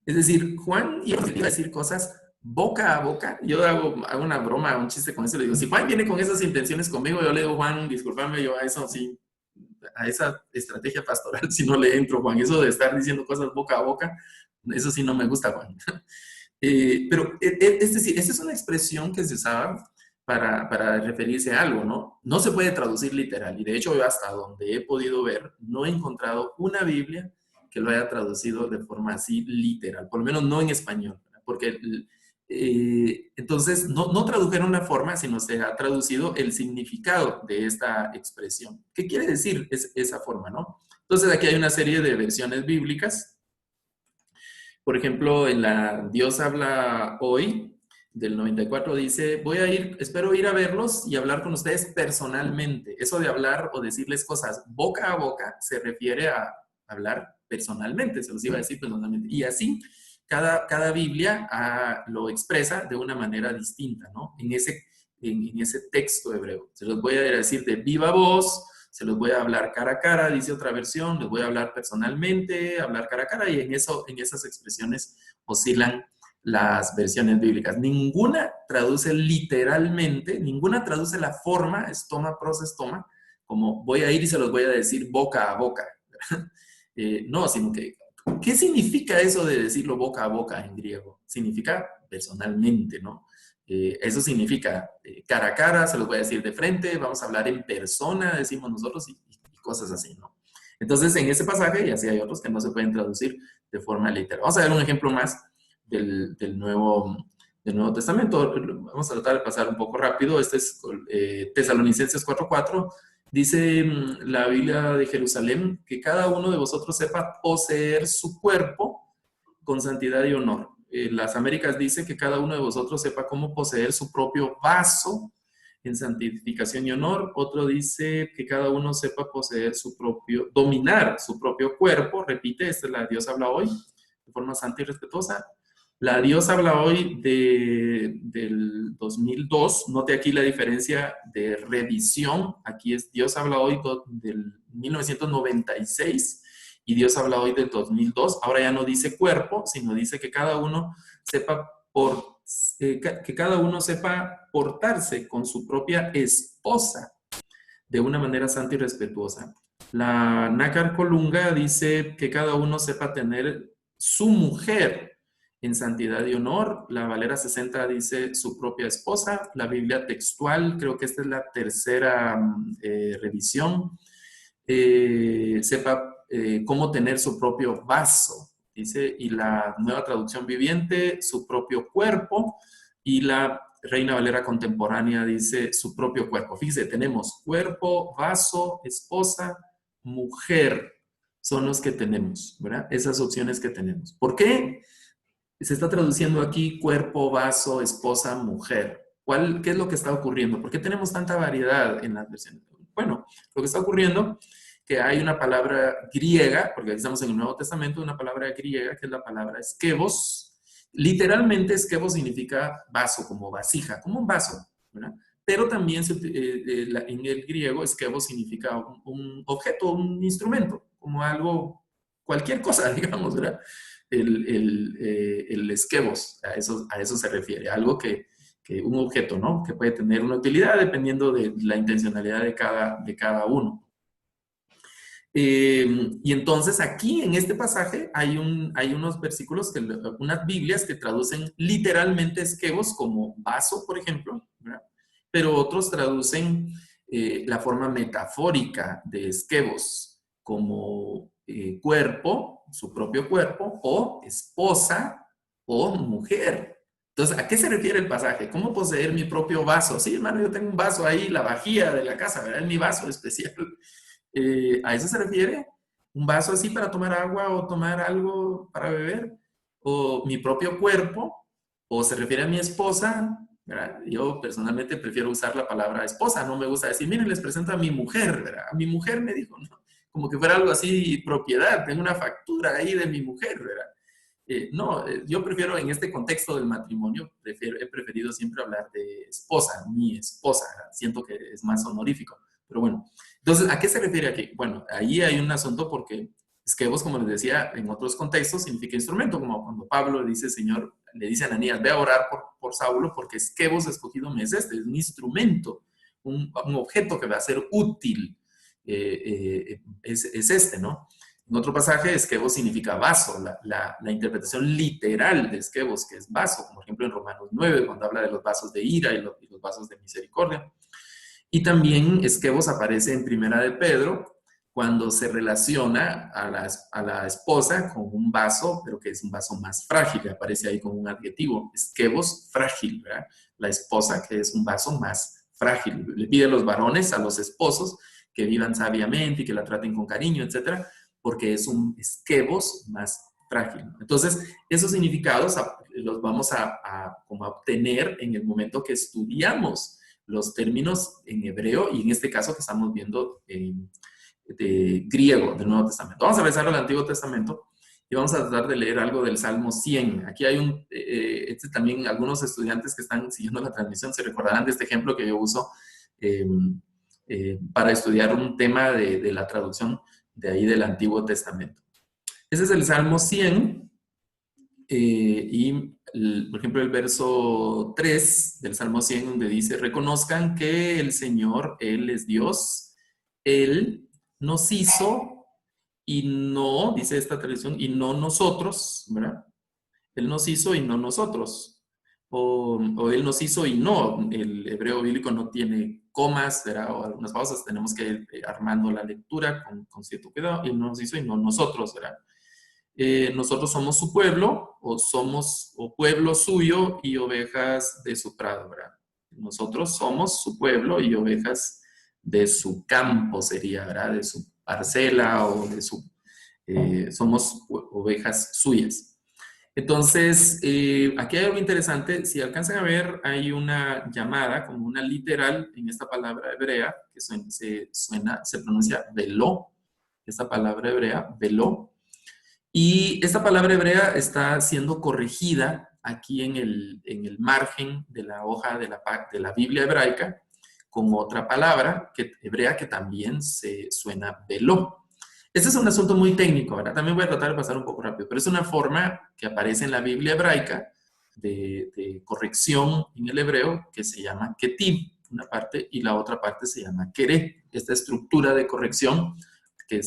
Es decir, Juan iba a decir cosas boca a boca. Yo hago una broma, un chiste con eso, le digo, si Juan viene con esas intenciones conmigo, yo le digo, Juan, discúlpame, yo a eso sí, a esa estrategia pastoral, si no le entro, Juan. Eso de estar diciendo cosas boca a boca, eso sí no me gusta, Juan. Pero es decir, esta es una expresión que se usaba para referirse a algo, ¿no? No se puede traducir literal. Y de hecho, yo hasta donde he podido ver, no he encontrado una Biblia que lo haya traducido de forma así literal, por lo menos no en español, ¿verdad? Porque entonces no tradujeron la forma, sino se ha traducido el significado de esta expresión. ¿Qué quiere decir esa forma, no? Entonces aquí hay una serie de versiones bíblicas. Por ejemplo, en la Dios habla hoy, del 94, dice, espero ir a verlos y hablar con ustedes personalmente. Eso de hablar o decirles cosas boca a boca se refiere a hablar personalmente, se los iba a decir personalmente. Y así, cada Biblia lo expresa de una manera distinta, ¿no? En ese texto hebreo. Se los voy a decir de viva voz, se los voy a hablar cara a cara, dice otra versión, les voy a hablar personalmente, hablar cara a cara, y en esas expresiones oscilan las versiones bíblicas. Ninguna traduce literalmente, ninguna traduce la forma, estoma, pros, estoma, como voy a ir y se los voy a decir boca a boca. No, sino que, ¿qué significa eso de decirlo boca a boca en griego? Significa personalmente, ¿no? Eso significa cara a cara, se los voy a decir de frente, vamos a hablar en persona, decimos nosotros, y cosas así, ¿no? Entonces, en ese pasaje, y así hay otros que no se pueden traducir de forma literal. Vamos a ver un ejemplo más del Nuevo Testamento. Vamos a tratar de pasar un poco rápido. Este es Tesalonicenses 4:4. Dice la Biblia de Jerusalén que cada uno de vosotros sepa poseer su cuerpo con santidad y honor. las Américas dice que cada uno de vosotros sepa cómo poseer su propio vaso en santificación y honor. Otro dice que cada uno sepa poseer su propio, dominar su propio cuerpo. Repite, esta es la Dios habla hoy, de forma santa y respetuosa. La Dios habla hoy del 2002. Note aquí la diferencia de revisión. Aquí es Dios habla hoy del 1996 y Dios habla hoy del 2002. Ahora ya no dice cuerpo, sino dice que cada uno sepa que cada uno sepa portarse con su propia esposa de una manera santa y respetuosa. La Nácar Colunga dice que cada uno sepa tener su mujer en santidad y honor. La Valera 60 dice su propia esposa. La Biblia textual, creo que esta es la tercera revisión, sepa cómo tener su propio vaso. Dice, y la Nueva Traducción Viviente, su propio cuerpo, y la Reina Valera Contemporánea dice su propio cuerpo. Fíjese, tenemos cuerpo, vaso, esposa, mujer, son los que tenemos, ¿verdad? Esas opciones que tenemos. ¿Por qué se está traduciendo aquí cuerpo, vaso, esposa, mujer? ¿Qué es lo que está ocurriendo? ¿Por qué tenemos tanta variedad en las versiones? Bueno, lo que está ocurriendo que hay una palabra griega, porque aquí estamos en el Nuevo Testamento, una palabra griega que es la palabra skevos. Literalmente skevos significa vaso, como vasija, como un vaso, ¿verdad? Pero también en el griego skevos significa un objeto, un instrumento, como algo, cualquier cosa, digamos, ¿verdad? El skevos, a eso se refiere, algo que un objeto, ¿no? Que puede tener una utilidad dependiendo de la intencionalidad de cada uno. Y entonces aquí en este pasaje hay unos versículos, unas Biblias que traducen literalmente skevos como vaso, por ejemplo, ¿verdad? Pero otros traducen la forma metafórica de skevos como cuerpo, su propio cuerpo, o esposa o mujer. Entonces, ¿a qué se refiere el pasaje? ¿Cómo poseer mi propio vaso? Sí, hermano, yo tengo un vaso ahí, la vajilla de la casa, ¿verdad? Es mi vaso especial. ¿A eso se refiere? ¿Un vaso así para tomar agua o tomar algo para beber? ¿O mi propio cuerpo? ¿O se refiere a mi esposa? ¿Verdad? Yo personalmente prefiero usar la palabra esposa, no me gusta decir, miren, les presento a mi mujer, ¿verdad? A mi mujer me dijo, ¿no? Como que fuera algo así, propiedad, tengo una factura ahí de mi mujer, ¿verdad? No, yo prefiero en este contexto del matrimonio, he preferido siempre hablar de esposa, mi esposa, ¿verdad? Siento que es más honorífico, pero bueno. Entonces, ¿a qué se refiere aquí? Bueno, ahí hay un asunto porque skevos, como les decía, en otros contextos significa instrumento, como cuando Pablo le dice, Señor, le dice a Ananías, ve a orar por Saulo porque skevos escogido me es este, es un instrumento, un objeto que va a ser útil, es este, ¿no? En otro pasaje, skevos significa vaso, la interpretación literal de skevos, que es vaso, como por ejemplo en Romanos 9, cuando habla de los vasos de ira y los vasos de misericordia. Y también skevos aparece en Primera de Pedro, cuando se relaciona a la esposa con un vaso, pero que es un vaso más frágil, aparece ahí con un adjetivo, skevos, frágil, ¿verdad? La esposa que es un vaso más frágil. Le pide a los varones, a los esposos, que vivan sabiamente y que la traten con cariño, etcétera, porque es un skevos más frágil. Entonces, esos significados los vamos como a obtener en el momento que estudiamos los términos en hebreo y en este caso que estamos viendo de griego del Nuevo Testamento. Vamos a regresar al Antiguo Testamento y vamos a tratar de leer algo del Salmo 100. Aquí hay también algunos estudiantes que están siguiendo la transmisión se recordarán de este ejemplo que yo uso para estudiar un tema de la traducción de ahí del Antiguo Testamento. Ese es el Salmo 100 por ejemplo, el verso 3 del Salmo 100 donde dice, reconozcan que el Señor, Él es Dios, Él nos hizo y no, dice esta tradición, y no nosotros, ¿verdad? Él nos hizo y no nosotros. O Él nos hizo y no. El hebreo bíblico no tiene comas, ¿verdad? O algunas pausas, tenemos que ir armando la lectura con cierto cuidado. Él nos hizo y no nosotros, ¿verdad? Nosotros somos su pueblo, o pueblo suyo y ovejas de su prado, ¿verdad? Nosotros somos su pueblo y ovejas de su campo, sería, ¿verdad? De su parcela o somos ovejas suyas. Entonces, aquí hay algo interesante. Si alcanzan a ver, hay una llamada, como una literal en esta palabra hebrea, que se pronuncia veló, esta palabra hebrea, veló. Y esta palabra hebrea está siendo corregida aquí en el margen de la hoja de la Biblia hebraica con otra palabra hebrea que también se suena veló. Este es un asunto muy técnico, ¿verdad? También voy a tratar de pasar un poco rápido, pero es una forma que aparece en la Biblia hebraica de corrección en el hebreo que se llama ketiv, una parte, y la otra parte se llama kere. Esta estructura de corrección que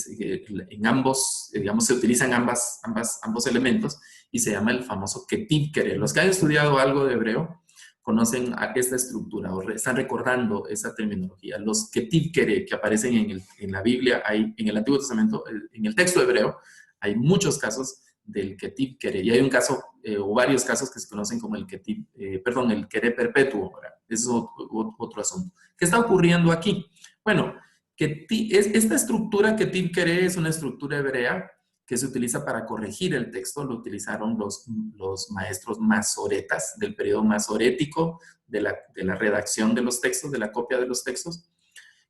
en ambos, digamos, se utilizan ambos elementos y se llama el famoso ketiv kere. Los que han estudiado algo de hebreo conocen esta estructura o están recordando esa terminología. Los ketiv kere que aparecen en la Biblia, en el Antiguo Testamento, en el texto hebreo, hay muchos casos del ketiv kere. Y hay un caso o varios casos que se conocen como el el kere perpetuo. ¿Verdad? Eso es otro asunto. ¿Qué está ocurriendo aquí? Bueno, esta estructura ketiv kere es una estructura hebrea que se utiliza para corregir el texto. Lo utilizaron los maestros masoretas del periodo masorético de la redacción de los textos, de la copia de los textos,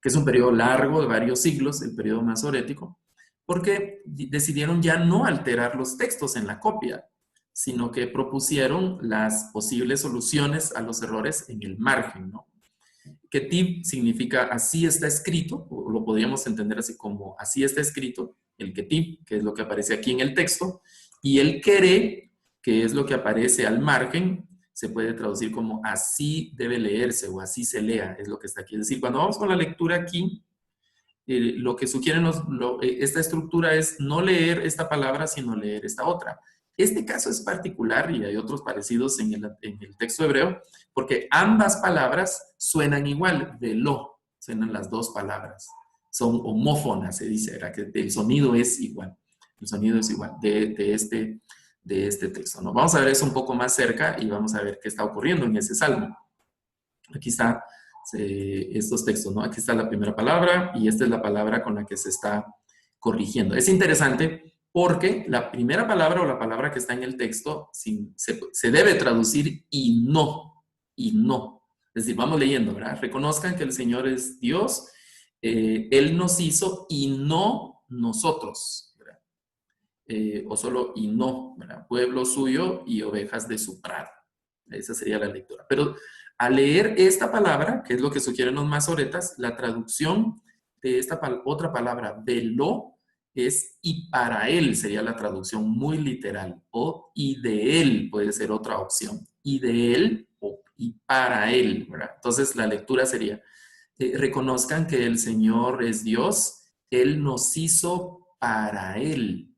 que es un periodo largo de varios siglos, el periodo masorético, porque decidieron ya no alterar los textos en la copia, sino que propusieron las posibles soluciones a los errores en el margen, ¿no? Ketiv significa así está escrito, o lo podríamos entender así como así está escrito, el ketiv, que es lo que aparece aquí en el texto, y el kere, que es lo que aparece al margen, se puede traducir como así debe leerse o así se lea, es lo que está aquí. Es decir, cuando vamos con la lectura aquí, lo que sugieren esta estructura es no leer esta palabra, sino leer esta otra. Este caso es particular y hay otros parecidos en el texto hebreo, porque ambas palabras suenan igual, veló, suenan las dos palabras. Son homófonas, se dice, ¿verdad? Que el sonido es igual. El sonido es igual de este texto, ¿no? Vamos a ver eso un poco más cerca y vamos a ver qué está ocurriendo en ese salmo. Aquí está estos textos, ¿no? Aquí está la primera palabra y esta es la palabra con la que se está corrigiendo. Es interesante porque la primera palabra o la palabra que está en el texto se debe traducir y no, y no. Es decir, vamos leyendo, ¿verdad? Reconozcan que el Señor es Dios, Él nos hizo y no nosotros, ¿verdad? O solo y no, ¿verdad? Pueblo suyo y ovejas de su prado. Esa sería la lectura. Pero al leer esta palabra, que es lo que sugieren los masoretas, la traducción de esta otra palabra, veló, es y para él, sería la traducción muy literal, o y de él puede ser otra opción, y de él o y para él, ¿verdad? Entonces la lectura sería, reconozcan que el Señor es Dios, Él nos hizo para Él.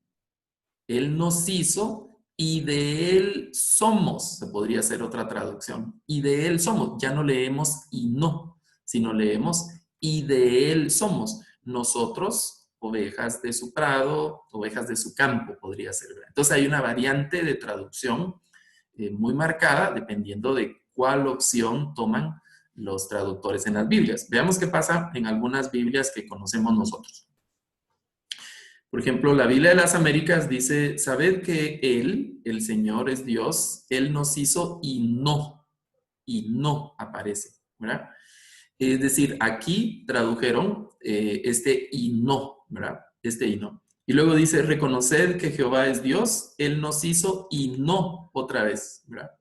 Él nos hizo y de Él somos, se podría hacer otra traducción. Y de Él somos. Ya no leemos y no, sino leemos y de Él somos. Nosotros, ovejas de su prado, ovejas de su campo, podría ser. Entonces hay una variante de traducción muy marcada dependiendo de cuál opción toman los traductores en las Biblias. Veamos qué pasa en algunas Biblias que conocemos nosotros. Por ejemplo, la Biblia de las Américas dice, sabed que Él, el Señor es Dios, Él nos hizo y no aparece, ¿verdad? Es decir, aquí tradujeron este y no, ¿verdad? Este y no. Y luego dice, reconoced que Jehová es Dios, Él nos hizo y no otra vez, ¿verdad?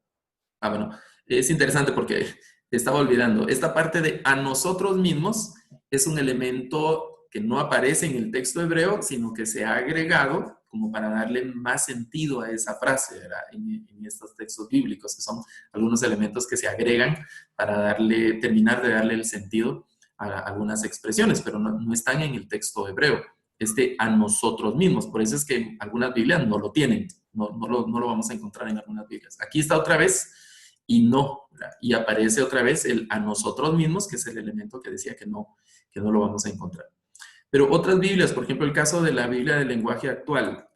Ah, bueno, es interesante porque estaba olvidando, esta parte de a nosotros mismos es un elemento que no aparece en el texto hebreo, sino que se ha agregado como para darle más sentido a esa frase, ¿verdad? En estos textos bíblicos, que son algunos elementos que se agregan para terminar de darle el sentido a algunas expresiones, pero no están en el texto hebreo. A nosotros mismos. Por eso es que algunas Biblias no lo tienen, no lo vamos a encontrar en algunas Biblias. Aquí está otra vez y no, ¿verdad? Y aparece otra vez el a nosotros mismos, que es el elemento que decía que no lo vamos a encontrar. Pero otras Biblias, por ejemplo, el caso de la Biblia del lenguaje actual,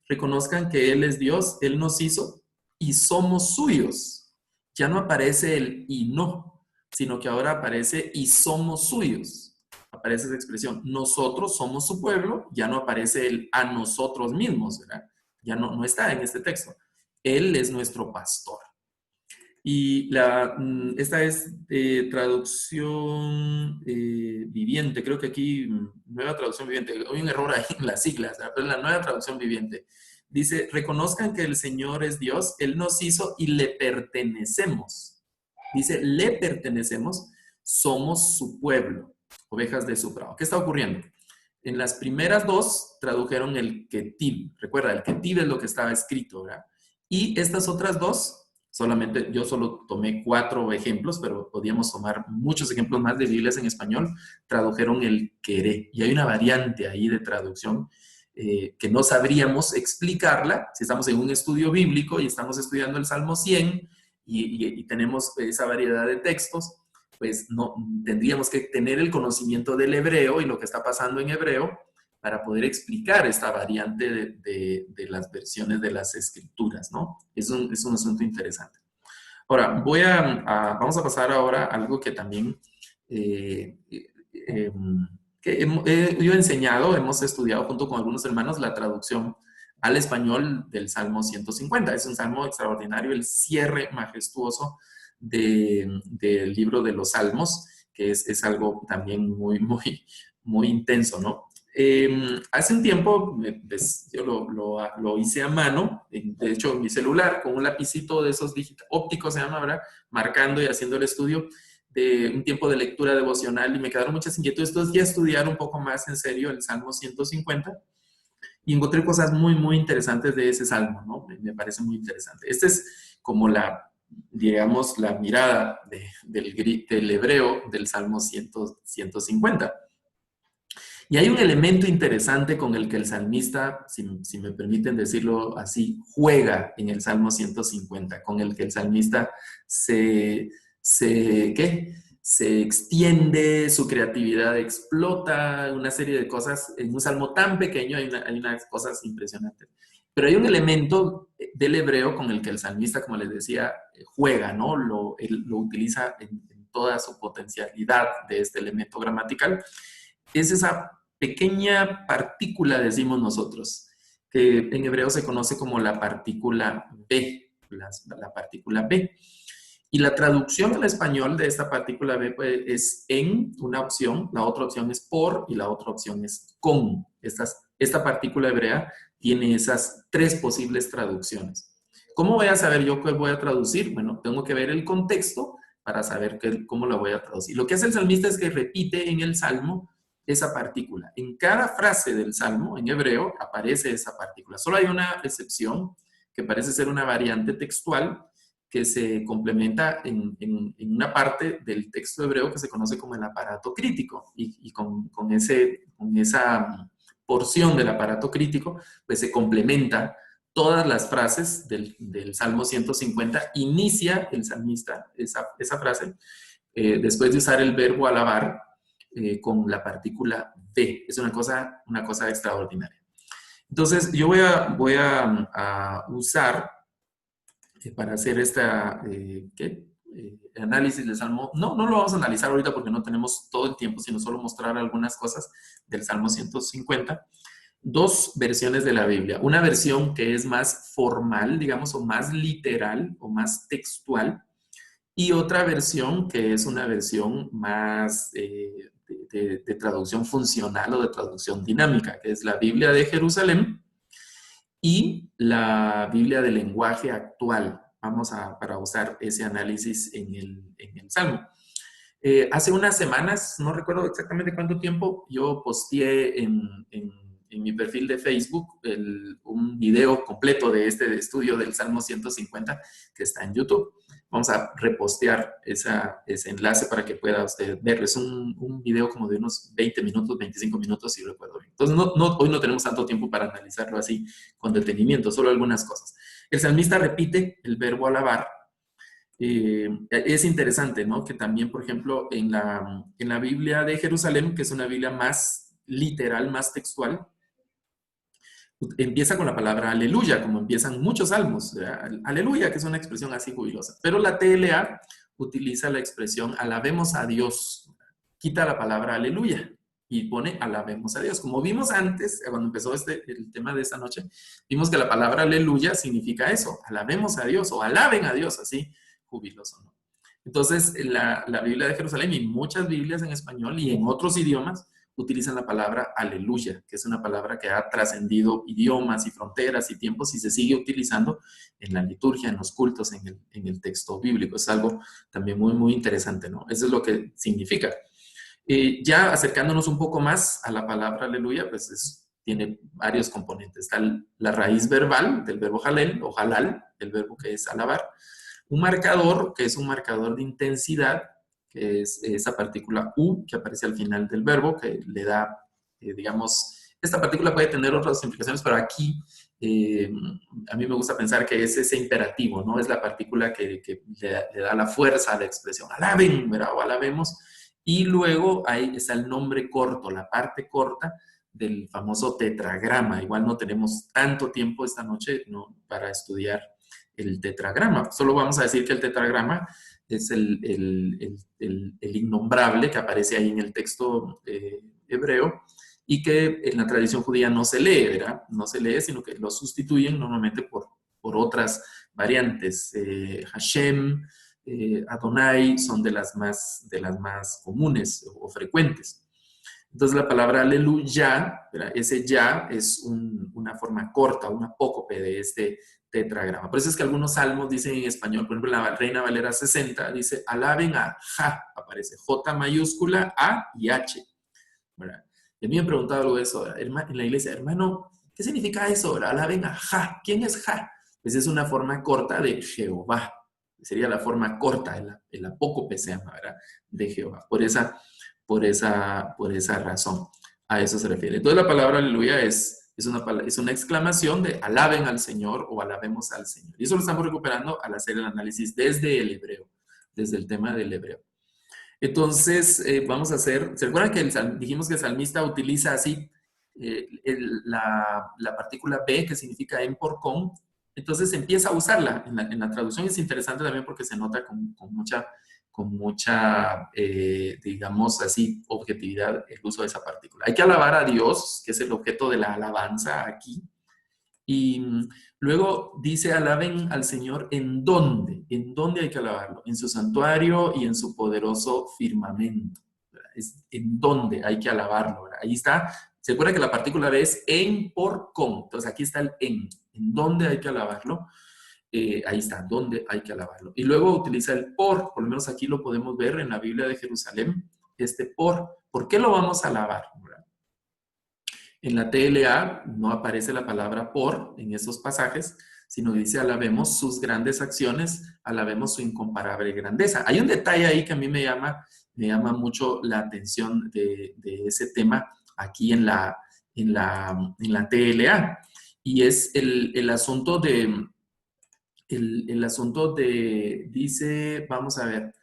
reconozcan que Él es Dios, Él nos hizo y somos suyos. Ya no aparece el y no, sino que ahora aparece y somos suyos. Aparece esa expresión, nosotros somos su pueblo, ya no aparece el a nosotros mismos, ¿verdad? Ya no está en este texto. Él es nuestro pastor. Y esta es traducción viviente. Creo que aquí, nueva traducción viviente. Hay un error ahí en las siglas, pero es la nueva traducción viviente. Dice, reconozcan que el Señor es Dios, Él nos hizo y le pertenecemos. Dice, le pertenecemos, somos su pueblo, ovejas de su prado. ¿Qué está ocurriendo? En las primeras dos tradujeron el Ketib. Recuerda, el Ketib es lo que estaba escrito, ¿verdad? Y estas otras dos, yo solo tomé 4 ejemplos, pero podíamos tomar muchos ejemplos más de Biblias en español, tradujeron el Queré. Y hay una variante ahí de traducción que no sabríamos explicarla si estamos en un estudio bíblico y estamos estudiando el Salmo 100 y tenemos esa variedad de textos, pues no tendríamos que tener el conocimiento del hebreo y lo que está pasando en hebreo para poder explicar esta variante de las versiones de las escrituras, ¿no? Es un asunto interesante. Ahora, vamos a pasar ahora a algo que también yo he enseñado, hemos estudiado junto con algunos hermanos la traducción al español del Salmo 150. Es un salmo extraordinario, el cierre majestuoso del libro de los Salmos, que es algo también muy intenso, ¿no? Hace un tiempo yo lo hice a mano, de hecho en mi celular, con un lapicito de esos ópticos, se llama, ¿verdad? Marcando y haciendo el estudio de un tiempo de lectura devocional y me quedaron muchas inquietudes. Entonces fui a estudiar un poco más en serio el Salmo 150 y encontré cosas muy interesantes de ese salmo, ¿no? Me parece muy interesante. Esta es como digamos, la mirada del hebreo del Salmo 150. Y hay un elemento interesante con el que el salmista, si me permiten decirlo así, juega en el Salmo 150, con el que el salmista se extiende, su creatividad explota, una serie de cosas. En un salmo tan pequeño hay unas cosas impresionantes. Pero hay un elemento del hebreo con el que el salmista, como les decía, juega, ¿no? Él lo utiliza en toda su potencialidad de este elemento gramatical. Es esa pequeña partícula, decimos nosotros, que en hebreo se conoce como la partícula B, la partícula B. Y la traducción al español de esta partícula B pues, es en, una opción, la otra opción es por y la otra opción es con. Esta partícula hebrea tiene esas 3 posibles traducciones. ¿Cómo voy a saber yo qué voy a traducir? Bueno, tengo que ver el contexto para saber cómo la voy a traducir. Lo que hace el salmista es que repite en el salmo esa partícula. En cada frase del salmo, en hebreo, aparece esa partícula. Solo hay una excepción, que parece ser una variante textual, que se complementa en una parte del texto hebreo que se conoce como el aparato crítico. Y con esa porción del aparato crítico, pues se complementa todas las frases del Salmo 150. Inicia el salmista esa frase, después de usar el verbo alabar, con la partícula B. Es una cosa extraordinaria. Entonces, yo voy a usar para hacer análisis del Salmo. No lo vamos a analizar ahorita porque no tenemos todo el tiempo, sino solo mostrar algunas cosas del Salmo 150. 2 versiones de la Biblia. Una versión que es más formal, digamos, o más literal, o más textual. Y otra versión que es una versión más de traducción funcional o de traducción dinámica, que es la Biblia de Jerusalén y la Biblia de lenguaje actual. Para usar ese análisis en el Salmo. Hace unas semanas, no recuerdo exactamente cuánto tiempo, yo posteé en mi perfil de Facebook un video completo de este estudio del Salmo 150 que está en YouTube. Vamos a repostear ese enlace para que pueda usted verlo. Es un video como de unos 20 minutos, 25 minutos, si recuerdo bien. Entonces, hoy no tenemos tanto tiempo para analizarlo así con detenimiento, solo algunas cosas. El salmista repite el verbo alabar. Es interesante, ¿no? Que también, por ejemplo, en la Biblia de Jerusalén, que es una Biblia más literal, más textual, empieza con la palabra aleluya, como empiezan muchos salmos. Aleluya, que es una expresión así jubilosa. Pero la TLA utiliza la expresión alabemos a Dios. Quita la palabra aleluya. y pone alabemos a Dios. Como vimos antes, cuando empezó el tema de esta noche, vimos que la palabra aleluya significa eso, alabemos a Dios o alaben a Dios, así jubiloso, ¿no? Entonces, la Biblia de Jerusalén y muchas Biblias en español y en otros idiomas utilizan la palabra aleluya, que es una palabra que ha trascendido idiomas y fronteras y tiempos y se sigue utilizando en la liturgia, en los cultos, en el texto bíblico. Es algo también muy, muy interesante, ¿no? Eso es lo que significa. Ya acercándonos un poco más a la palabra aleluya, pues tiene varios componentes. Está la raíz verbal del verbo halel o halal, el verbo que es alabar. Un marcador, que es un marcador de intensidad, que es esa partícula U que aparece al final del verbo, que le da, digamos, esta partícula puede tener otras implicaciones, pero aquí a mí me gusta pensar que es ese imperativo, ¿no? Es la partícula que le da la fuerza a la expresión. Alaben, ¿verdad? O alabemos. Y luego ahí está el nombre corto, la parte corta del famoso tetragrama. Igual no tenemos tanto tiempo esta noche, ¿no?, para estudiar el tetragrama. Solo vamos a decir que el tetragrama es el innombrable que aparece ahí en el texto hebreo y que en la tradición judía no se lee, ¿verdad? No se lee, sino que lo sustituyen normalmente por otras variantes. Hashem, Adonai son de las más comunes o frecuentes. Entonces la palabra aleluya, ¿verdad?, ese ya es una forma corta, una apócope de este tetragrama. Por eso es que algunos salmos dicen en español, por ejemplo, la Reina Valera 60 dice, alaben a Ja, aparece J mayúscula, A y H, ¿verdad? Y a mí me han preguntado algo de eso, en la iglesia, hermano, ¿qué significa eso, ¿verdad? Alaben a Ja. ¿Quién es Ja? Pues es una forma corta de Jehová. Sería la forma corta, el apócope se llama, ¿verdad?, de Jehová. Por esa razón, a eso se refiere. Entonces la palabra aleluya es una exclamación de alaben al Señor o alabemos al Señor. Y eso lo estamos recuperando al hacer el análisis desde el hebreo, desde el tema del hebreo. Entonces, vamos a hacer, ¿se acuerdan que dijimos que el salmista utiliza así la partícula B, que significa en por con? Entonces empieza a usarla. En la traducción es interesante también porque se nota con mucha digamos así, objetividad el uso de esa partícula. Hay que alabar a Dios, que es el objeto de la alabanza aquí. Y luego dice, alaben al Señor ¿en dónde? ¿En dónde hay que alabarlo? En su santuario y en su poderoso firmamento. Es en dónde hay que alabarlo, ¿verdad? Ahí está. Se acuerda que la partícula B es en por con. Entonces aquí está el en. ¿En dónde hay que alabarlo? Ahí está, ¿dónde hay que alabarlo? Y luego utiliza el por lo menos aquí lo podemos ver en la Biblia de Jerusalén, ¿por qué lo vamos a alabar? ¿Verdad? En la TLA no aparece la palabra por en esos pasajes, sino dice alabemos sus grandes acciones, alabemos su incomparable grandeza. Hay un detalle ahí que a mí me llama mucho la atención de ese tema aquí en la TLA, y es el asunto de dice, vamos a ver,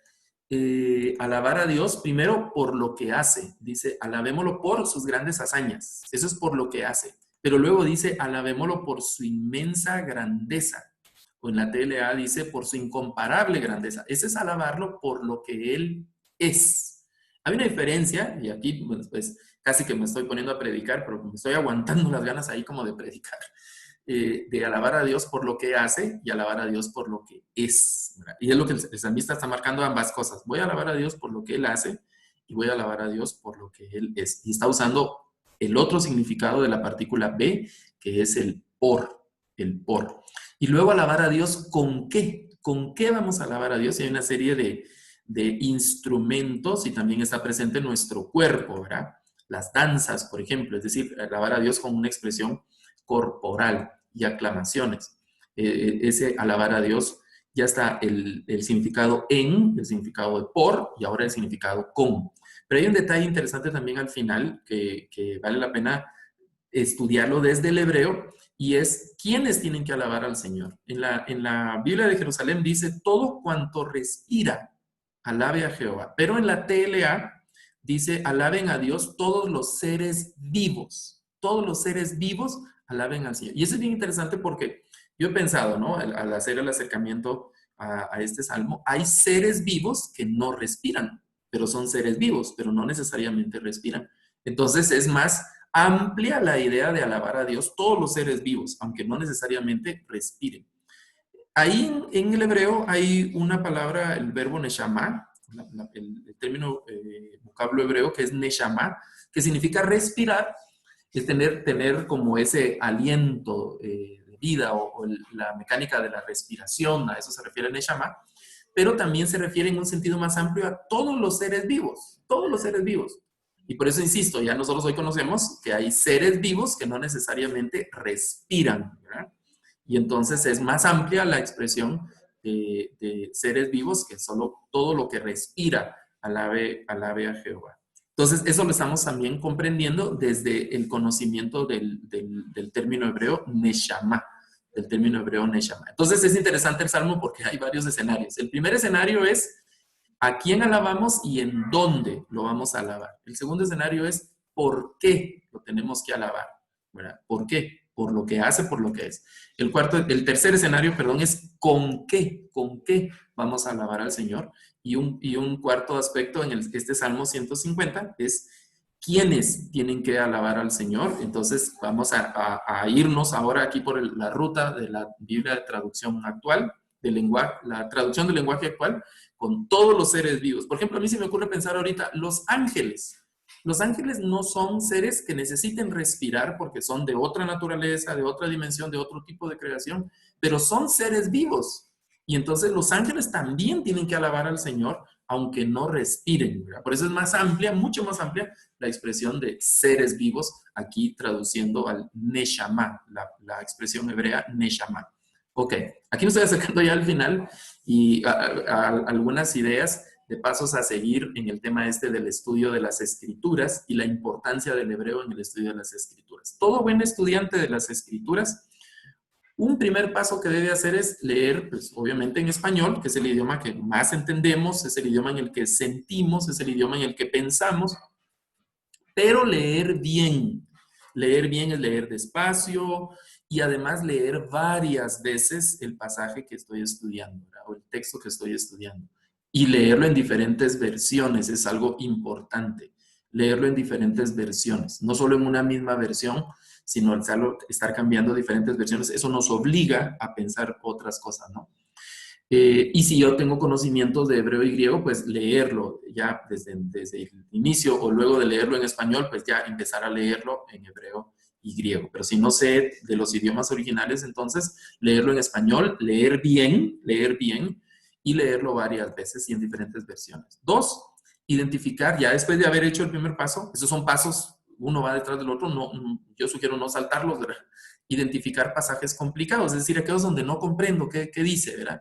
alabar a Dios primero por lo que hace. Dice, alabémoslo por sus grandes hazañas. Eso es por lo que hace. Pero luego dice, alabémoslo por su inmensa grandeza. O en la TLA dice, por su incomparable grandeza. Ese es alabarlo por lo que Él es. Hay una diferencia, y aquí, bueno, pues casi que me estoy poniendo a predicar, pero me estoy aguantando las ganas ahí como de predicar. De alabar a Dios por lo que hace y alabar a Dios por lo que es, ¿verdad? Y es lo que el salmista está marcando ambas cosas. Voy a alabar a Dios por lo que Él hace y voy a alabar a Dios por lo que Él es. Y está usando el otro significado de la partícula B, que es el por. Y luego alabar a Dios ¿con qué? ¿Con qué vamos a alabar a Dios? Y hay una serie de instrumentos y también está presente nuestro cuerpo, ¿verdad? Las danzas, por ejemplo, es decir, alabar a Dios con una expresión corporal y aclamaciones. Ese alabar a Dios ya está el significado en, el significado de por y ahora el significado con. Pero hay un detalle interesante también al final que vale la pena estudiarlo desde el hebreo y es quiénes tienen que alabar al Señor. En la Biblia de Jerusalén dice todo cuanto respira, alabe a Jehová. Pero en la TLA dice alaben a Dios todos los seres vivos. Todos los seres vivos alaben al Señor. Y eso es bien interesante porque yo he pensado, ¿no? Al hacer el acercamiento a este salmo, hay seres vivos que no respiran, pero son seres vivos, pero no necesariamente respiran. Entonces es más amplia la idea de alabar a Dios todos los seres vivos, aunque no necesariamente respiren. Ahí en el hebreo hay una palabra, el verbo neshama, el término vocablo hebreo que es neshama, que significa respirar, es tener como ese aliento de vida o la mecánica de la respiración, a eso se refiere neshama, pero también se refiere en un sentido más amplio a todos los seres vivos, todos los seres vivos. Y por eso insisto, ya nosotros hoy conocemos que hay seres vivos que no necesariamente respiran, ¿verdad? Y entonces es más amplia la expresión de seres vivos que solo todo lo que respira alabe a Jehová. Entonces, eso lo estamos también comprendiendo desde el conocimiento del término hebreo neshama, del término hebreo neshama. Entonces, es interesante el Salmo porque hay varios escenarios. El primer escenario es a quién alabamos y en dónde lo vamos a alabar. El segundo escenario es por qué lo tenemos que alabar, ¿verdad? ¿Por qué? Por lo que hace, por lo que es. El tercer escenario, perdón, es con qué vamos a alabar al Señor. Y un cuarto aspecto en este Salmo 150 es quiénes tienen que alabar al Señor. Entonces vamos a irnos ahora aquí por la ruta de la Biblia de traducción actual, la traducción del lenguaje actual, con todos los seres vivos. Por ejemplo, a mí se me ocurre pensar ahorita, los ángeles. Los ángeles no son seres que necesiten respirar porque son de otra naturaleza, de otra dimensión, de otro tipo de creación, pero son seres vivos. Y entonces los ángeles también tienen que alabar al Señor, aunque no respiren, ¿verdad? Por eso es más amplia, mucho más amplia la expresión de seres vivos, aquí traduciendo al neshama, la expresión hebrea neshama. Ok, aquí me estoy acercando ya al final y a algunas ideas de pasos a seguir en el tema este del estudio de las escrituras y la importancia del hebreo en el estudio de las escrituras. Todo buen estudiante de las escrituras, un primer paso que debe hacer es leer, pues obviamente en español, que es el idioma que más entendemos, es el idioma en el que sentimos, es el idioma en el que pensamos, pero leer bien. Leer bien es leer despacio y además leer varias veces el pasaje que estoy estudiando, ¿verdad? O el texto que estoy estudiando. Y leerlo en diferentes versiones es algo importante. Leerlo en diferentes versiones, no solo en una misma versión, sino estar cambiando diferentes versiones. Eso nos obliga a pensar otras cosas, ¿no? Y si yo tengo conocimientos de hebreo y griego, pues leerlo ya desde el inicio o luego de leerlo en español, pues ya empezar a leerlo en hebreo y griego. Pero si no sé de los idiomas originales, entonces leerlo en español, leer bien y leerlo varias veces y en diferentes versiones. 2, identificar, ya después de haber hecho el primer paso, esos son pasos, uno va detrás del otro, yo sugiero no saltarlos, ¿verdad? Identificar pasajes complicados, es decir, aquellos donde no comprendo qué dice, ¿verdad?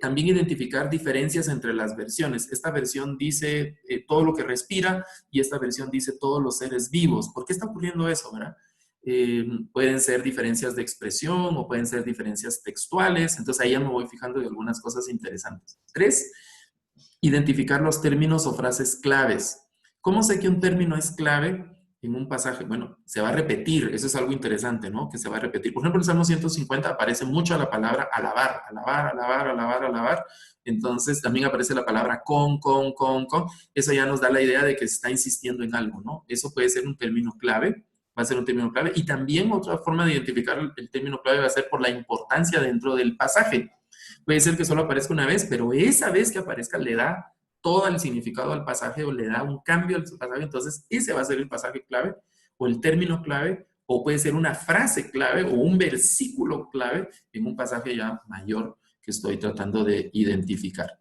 También identificar diferencias entre las versiones. Esta versión dice todo lo que respira y esta versión dice todos los seres vivos. ¿Por qué está ocurriendo eso, verdad? Pueden ser diferencias de expresión o pueden ser diferencias textuales. Entonces ahí ya me voy fijando de algunas cosas interesantes. 3, identificar los términos o frases claves. ¿Cómo sé que un término es clave en un pasaje? Bueno, se va a repetir, eso es algo interesante, ¿no? Que se va a repetir. Por ejemplo, en el Salmo 150 aparece mucho la palabra alabar, alabar, alabar, alabar, alabar. Entonces también aparece la palabra con. Eso ya nos da la idea de que se está insistiendo en algo, ¿no? Eso puede ser un término clave, va a ser un término clave. Y también otra forma de identificar el término clave va a ser por la importancia dentro del pasaje. Puede ser que solo aparezca una vez, pero esa vez que aparezca le da todo el significado al pasaje o le da un cambio al pasaje, entonces ese va a ser el pasaje clave o el término clave o puede ser una frase clave o un versículo clave en un pasaje ya mayor que estoy tratando de identificar.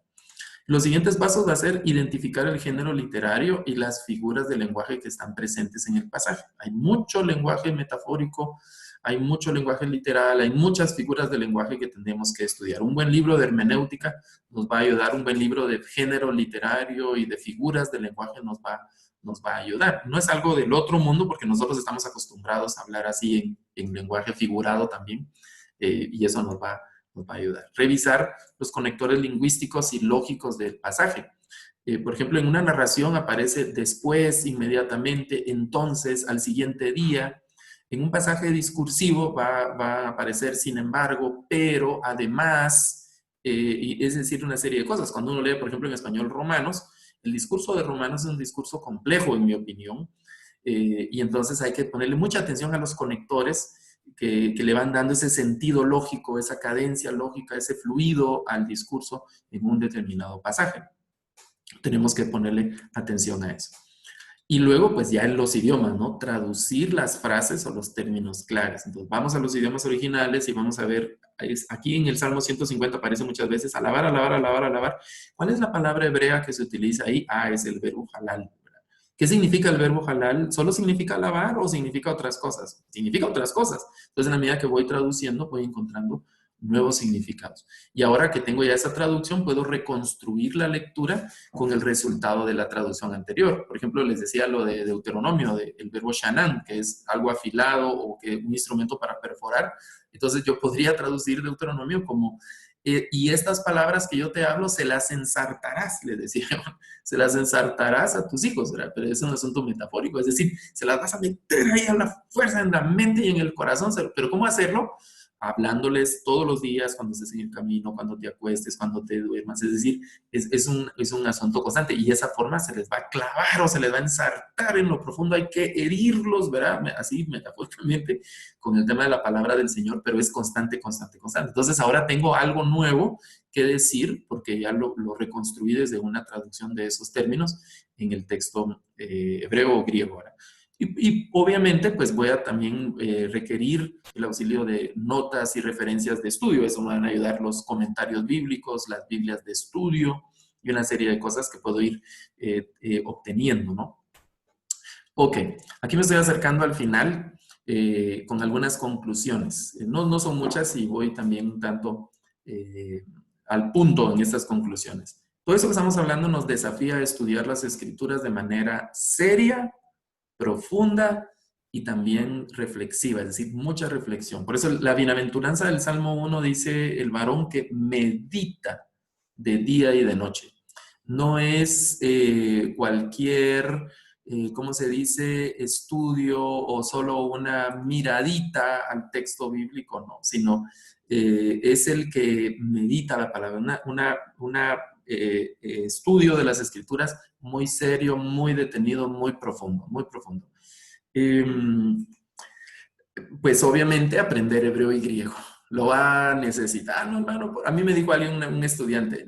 Los siguientes pasos va a ser identificar el género literario y las figuras de lenguaje que están presentes en el pasaje. Hay mucho lenguaje metafórico, hay mucho lenguaje literal, hay muchas figuras de lenguaje que tenemos que estudiar. Un buen libro de hermenéutica nos va a ayudar, un buen libro de género literario y de figuras de lenguaje nos va a ayudar. No es algo del otro mundo porque nosotros estamos acostumbrados a hablar así en lenguaje figurado también y eso nos va a ayudar. Revisar los conectores lingüísticos y lógicos del pasaje. Por ejemplo, en una narración aparece después, inmediatamente, entonces, al siguiente día. En un pasaje discursivo va a aparecer sin embargo, pero además, es decir, una serie de cosas. Cuando uno lee, por ejemplo, en español Romanos, el discurso de Romanos es un discurso complejo, en mi opinión, Y entonces hay que ponerle mucha atención a los conectores que le van dando ese sentido lógico, esa cadencia lógica, ese fluido al discurso en un determinado pasaje. Tenemos que ponerle atención a eso. Y luego, pues ya en los idiomas, ¿no? Traducir las frases o los términos claves. Entonces, vamos a los idiomas originales y vamos a ver, aquí en el Salmo 150 aparece muchas veces alabar, alabar, alabar, alabar. ¿Cuál es la palabra hebrea que se utiliza ahí? Es el verbo halal. ¿Qué significa el verbo halal? ¿Solo significa alabar o significa otras cosas? Significa otras cosas. Entonces, en la medida que voy traduciendo, voy encontrando nuevos significados. Y ahora que tengo ya esa traducción, puedo reconstruir la lectura con el resultado de la traducción anterior. Por ejemplo, les decía lo de Deuteronomio, el verbo shanan, que es algo afilado o que un instrumento para perforar. Entonces, yo podría traducir Deuteronomio como y estas palabras que yo te hablo, se las ensartarás, le decía yo, se las ensartarás a tus hijos, ¿verdad? Pero es un asunto metafórico, es decir, se las vas a meter ahí a la fuerza en la mente y en el corazón, pero ¿cómo hacerlo? Hablándoles todos los días, cuando estés en el camino, cuando te acuestes, cuando te duermas, es decir, es un asunto constante y esa forma se les va a clavar o se les va a ensartar en lo profundo, hay que herirlos, ¿verdad? Así metafóricamente con el tema de la palabra del Señor, pero es constante, constante, constante. Entonces ahora tengo algo nuevo que decir, porque ya lo reconstruí desde una traducción de esos términos en el texto hebreo o griego ahora. Y obviamente, pues voy a también requerir el auxilio de notas y referencias de estudio. Eso me van a ayudar los comentarios bíblicos, las Biblias de estudio y una serie de cosas que puedo ir obteniendo, ¿no? Ok, aquí me estoy acercando al final con algunas conclusiones. No son muchas y voy también un tanto al punto en estas conclusiones. Todo eso que estamos hablando nos desafía a estudiar las Escrituras de manera seria, profunda y también reflexiva, es decir, mucha reflexión. Por eso la bienaventuranza del Salmo 1 dice el varón que medita de día y de noche. No es cualquier, ¿cómo se dice?, estudio o solo una miradita al texto bíblico, no, sino es el que medita la palabra, una estudio de las Escrituras muy serio, muy detenido, muy profundo, muy profundo. Pues obviamente aprender hebreo y griego. Lo va a necesitar, no, hermano. A mí me dijo alguien, un estudiante,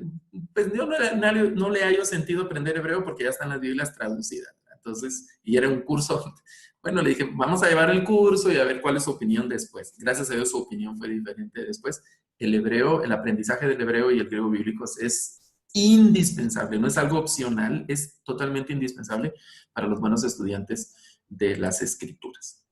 pues yo no le hallo sentido aprender hebreo porque ya están las Biblias traducidas. Entonces, y era un curso, bueno, le dije, vamos a llevar el curso y a ver cuál es su opinión después. Gracias a Dios su opinión fue diferente después. El hebreo, el aprendizaje del hebreo y el griego bíblicos es indispensable, no es algo opcional, es totalmente indispensable para los buenos estudiantes de las Escrituras.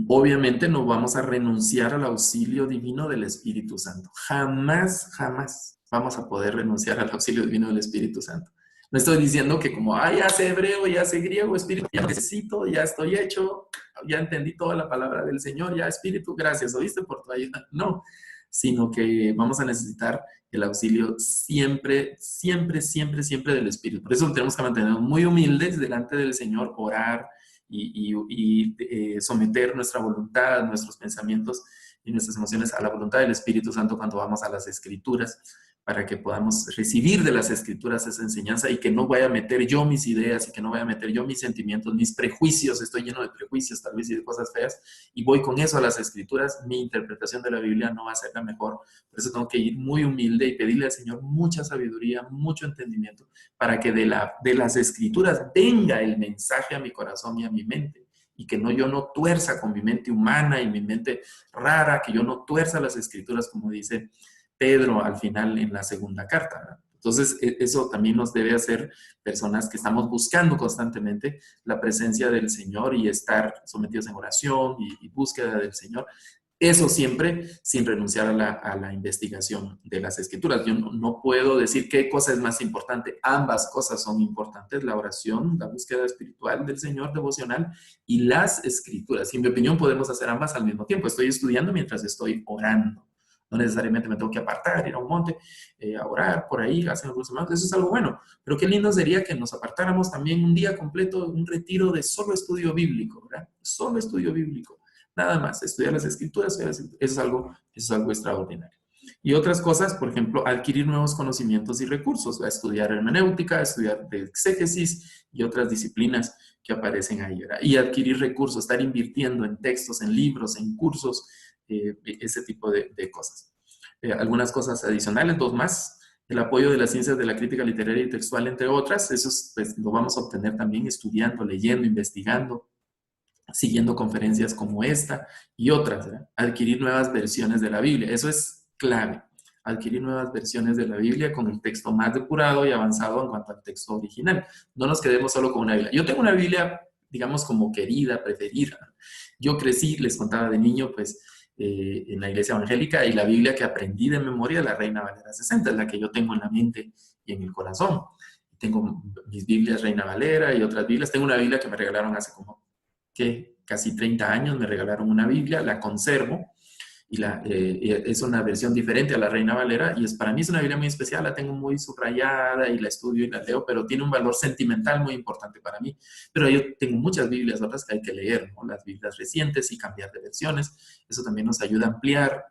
Obviamente no vamos a renunciar al auxilio divino del Espíritu Santo. Jamás, jamás vamos a poder renunciar al auxilio divino del Espíritu Santo. No estoy diciendo que como, ya sé hebreo, ya sé griego, Espíritu, ya necesito, ya estoy hecho, ya entendí toda la palabra del Señor, ya Espíritu, gracias, ¿oíste por tu ayuda? No, sino que vamos a necesitar el auxilio siempre, siempre, siempre, siempre del Espíritu. Por eso tenemos que mantenernos muy humildes delante del Señor, orar y someter nuestra voluntad, nuestros pensamientos y nuestras emociones a la voluntad del Espíritu Santo cuando vamos a las Escrituras, para que podamos recibir de las Escrituras esa enseñanza y que no vaya a meter yo mis ideas y que no vaya a meter yo mis sentimientos, mis prejuicios. Estoy lleno de prejuicios tal vez y de cosas feas y voy con eso a las Escrituras. Mi interpretación de la Biblia no va a ser la mejor. Por eso tengo que ir muy humilde y pedirle al Señor mucha sabiduría, mucho entendimiento para que de las Escrituras venga el mensaje a mi corazón y a mi mente. Y que yo no tuerza con mi mente humana y mi mente rara, que yo no tuerza las Escrituras como dice Pedro al final en la segunda carta, ¿verdad? Entonces, eso también nos debe hacer personas que estamos buscando constantemente la presencia del Señor y estar sometidos en oración y búsqueda del Señor. Eso siempre sin renunciar a la investigación de las Escrituras. Yo no puedo decir qué cosa es más importante. Ambas cosas son importantes, la oración, la búsqueda espiritual del Señor, devocional, y las Escrituras. Y en mi opinión podemos hacer ambas al mismo tiempo. Estoy estudiando mientras estoy orando. No necesariamente me tengo que apartar, ir a un monte, a orar por ahí, hacer algunos hermanos. Eso es algo bueno. Pero qué lindo sería que nos apartáramos también un día completo, un retiro de solo estudio bíblico, ¿verdad? Solo estudio bíblico. Nada más, estudiar las Escrituras, eso es algo extraordinario. Y otras cosas, por ejemplo, adquirir nuevos conocimientos y recursos, a estudiar hermenéutica, a estudiar de exégesis y otras disciplinas que aparecen ahí, ¿verdad? Y adquirir recursos, estar invirtiendo en textos, en libros, en cursos, ese tipo de cosas. Algunas cosas adicionales, dos más. El apoyo de las ciencias de la crítica literaria y textual, entre otras, eso pues, lo vamos a obtener también estudiando, leyendo, investigando, siguiendo conferencias como esta y otras, ¿verdad? Adquirir nuevas versiones de la Biblia. Eso es clave. Adquirir nuevas versiones de la Biblia con el texto más depurado y avanzado en cuanto al texto original. No nos quedemos solo con una Biblia. Yo tengo una Biblia, digamos, como querida, preferida. Yo crecí, les contaba de niño, pues, en la iglesia evangélica, y la Biblia que aprendí de memoria es la Reina Valera 60, es la que yo tengo en la mente y en el corazón. Tengo mis Biblias Reina Valera y otras Biblias. Tengo una Biblia que me regalaron hace como que casi 30 años, me regalaron una Biblia, la conservo, y es una versión diferente a la Reina Valera, y para mí es una Biblia muy especial, la tengo muy subrayada y la estudio y la leo, pero tiene un valor sentimental muy importante para mí. Pero yo tengo muchas Biblias otras que hay que leer, ¿no? Las Biblias recientes y cambiar de versiones, eso también nos ayuda a ampliar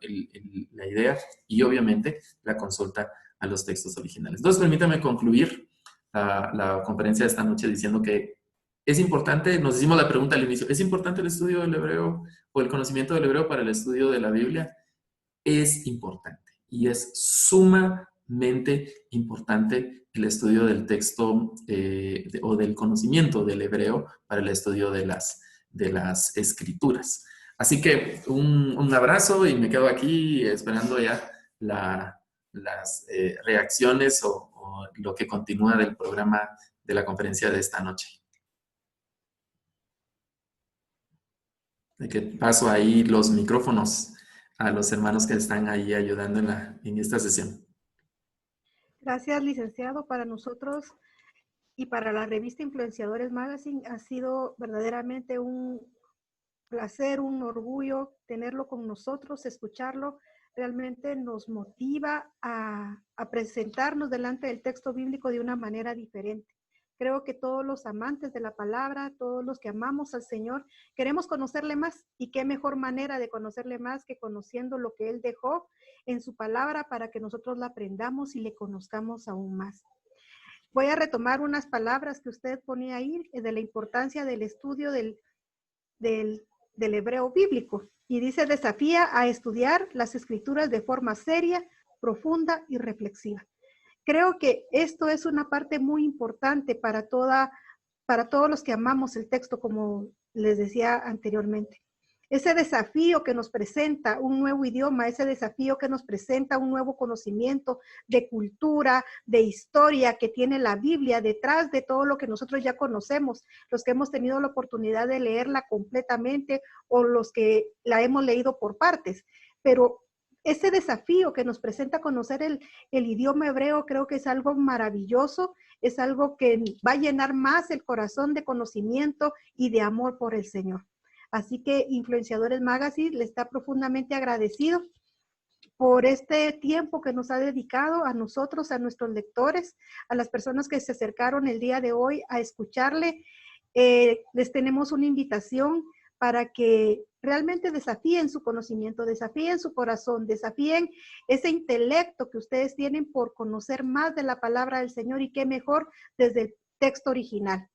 la idea, y obviamente la consulta a los textos originales. Entonces, permítame concluir la conferencia de esta noche diciendo que es importante, nos hicimos la pregunta al inicio, ¿es importante el estudio del hebreo o el conocimiento del hebreo para el estudio de la Biblia? Es importante, y es sumamente importante el estudio del texto o del conocimiento del hebreo para el estudio de las escrituras. Así que un abrazo, y me quedo aquí esperando ya las reacciones o lo que continúa del programa de la conferencia de esta noche. De que paso ahí los micrófonos a los hermanos que están ahí ayudando en esta sesión.
Gracias, licenciado. Para nosotros y para la revista Influenciadores Magazine ha sido verdaderamente un placer, un orgullo tenerlo con nosotros, escucharlo. Realmente nos motiva a presentarnos delante del texto bíblico de una manera diferente. Creo que todos los amantes de la palabra, todos los que amamos al Señor, queremos conocerle más, y qué mejor manera de conocerle más que conociendo lo que Él dejó en su palabra para que nosotros la aprendamos y le conozcamos aún más. Voy a retomar unas palabras que usted ponía ahí de la importancia del estudio del hebreo bíblico, y dice: desafía a estudiar las escrituras de forma seria, profunda y reflexiva. Creo que esto es una parte muy importante para todos los que amamos el texto, como les decía anteriormente. Ese desafío que nos presenta un nuevo idioma, ese desafío que nos presenta un nuevo conocimiento de cultura, de historia que tiene la Biblia detrás de todo lo que nosotros ya conocemos, los que hemos tenido la oportunidad de leerla completamente o los que la hemos leído por partes. Pero ese desafío que nos presenta conocer el idioma hebreo, creo que es algo maravilloso, es algo que va a llenar más el corazón de conocimiento y de amor por el Señor. Así que Influenciadores Magazine le está profundamente agradecido por este tiempo que nos ha dedicado a nosotros, a nuestros lectores, a las personas que se acercaron el día de hoy a escucharle. Les tenemos una invitación para que realmente desafíen su conocimiento, desafíen su corazón, desafíen ese intelecto que ustedes tienen por conocer más de la palabra del Señor, y qué mejor desde el texto original.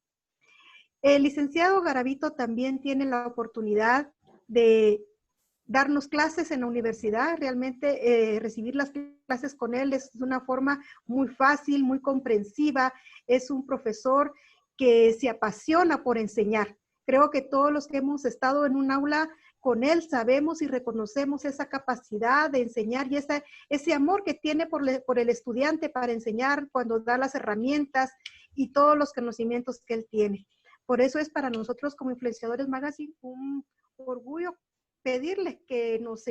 El licenciado Garavito también tiene la oportunidad de darnos clases en la universidad. Realmente recibir las clases con él es de una forma muy fácil, muy comprensiva. Es un profesor que se apasiona por enseñar. Creo que todos los que hemos estado en un aula con él sabemos y reconocemos esa capacidad de enseñar y ese amor que tiene por el estudiante para enseñar, cuando da las herramientas y todos los conocimientos que él tiene. Por eso es para nosotros como Influenciadores Magazine un orgullo pedirles que nos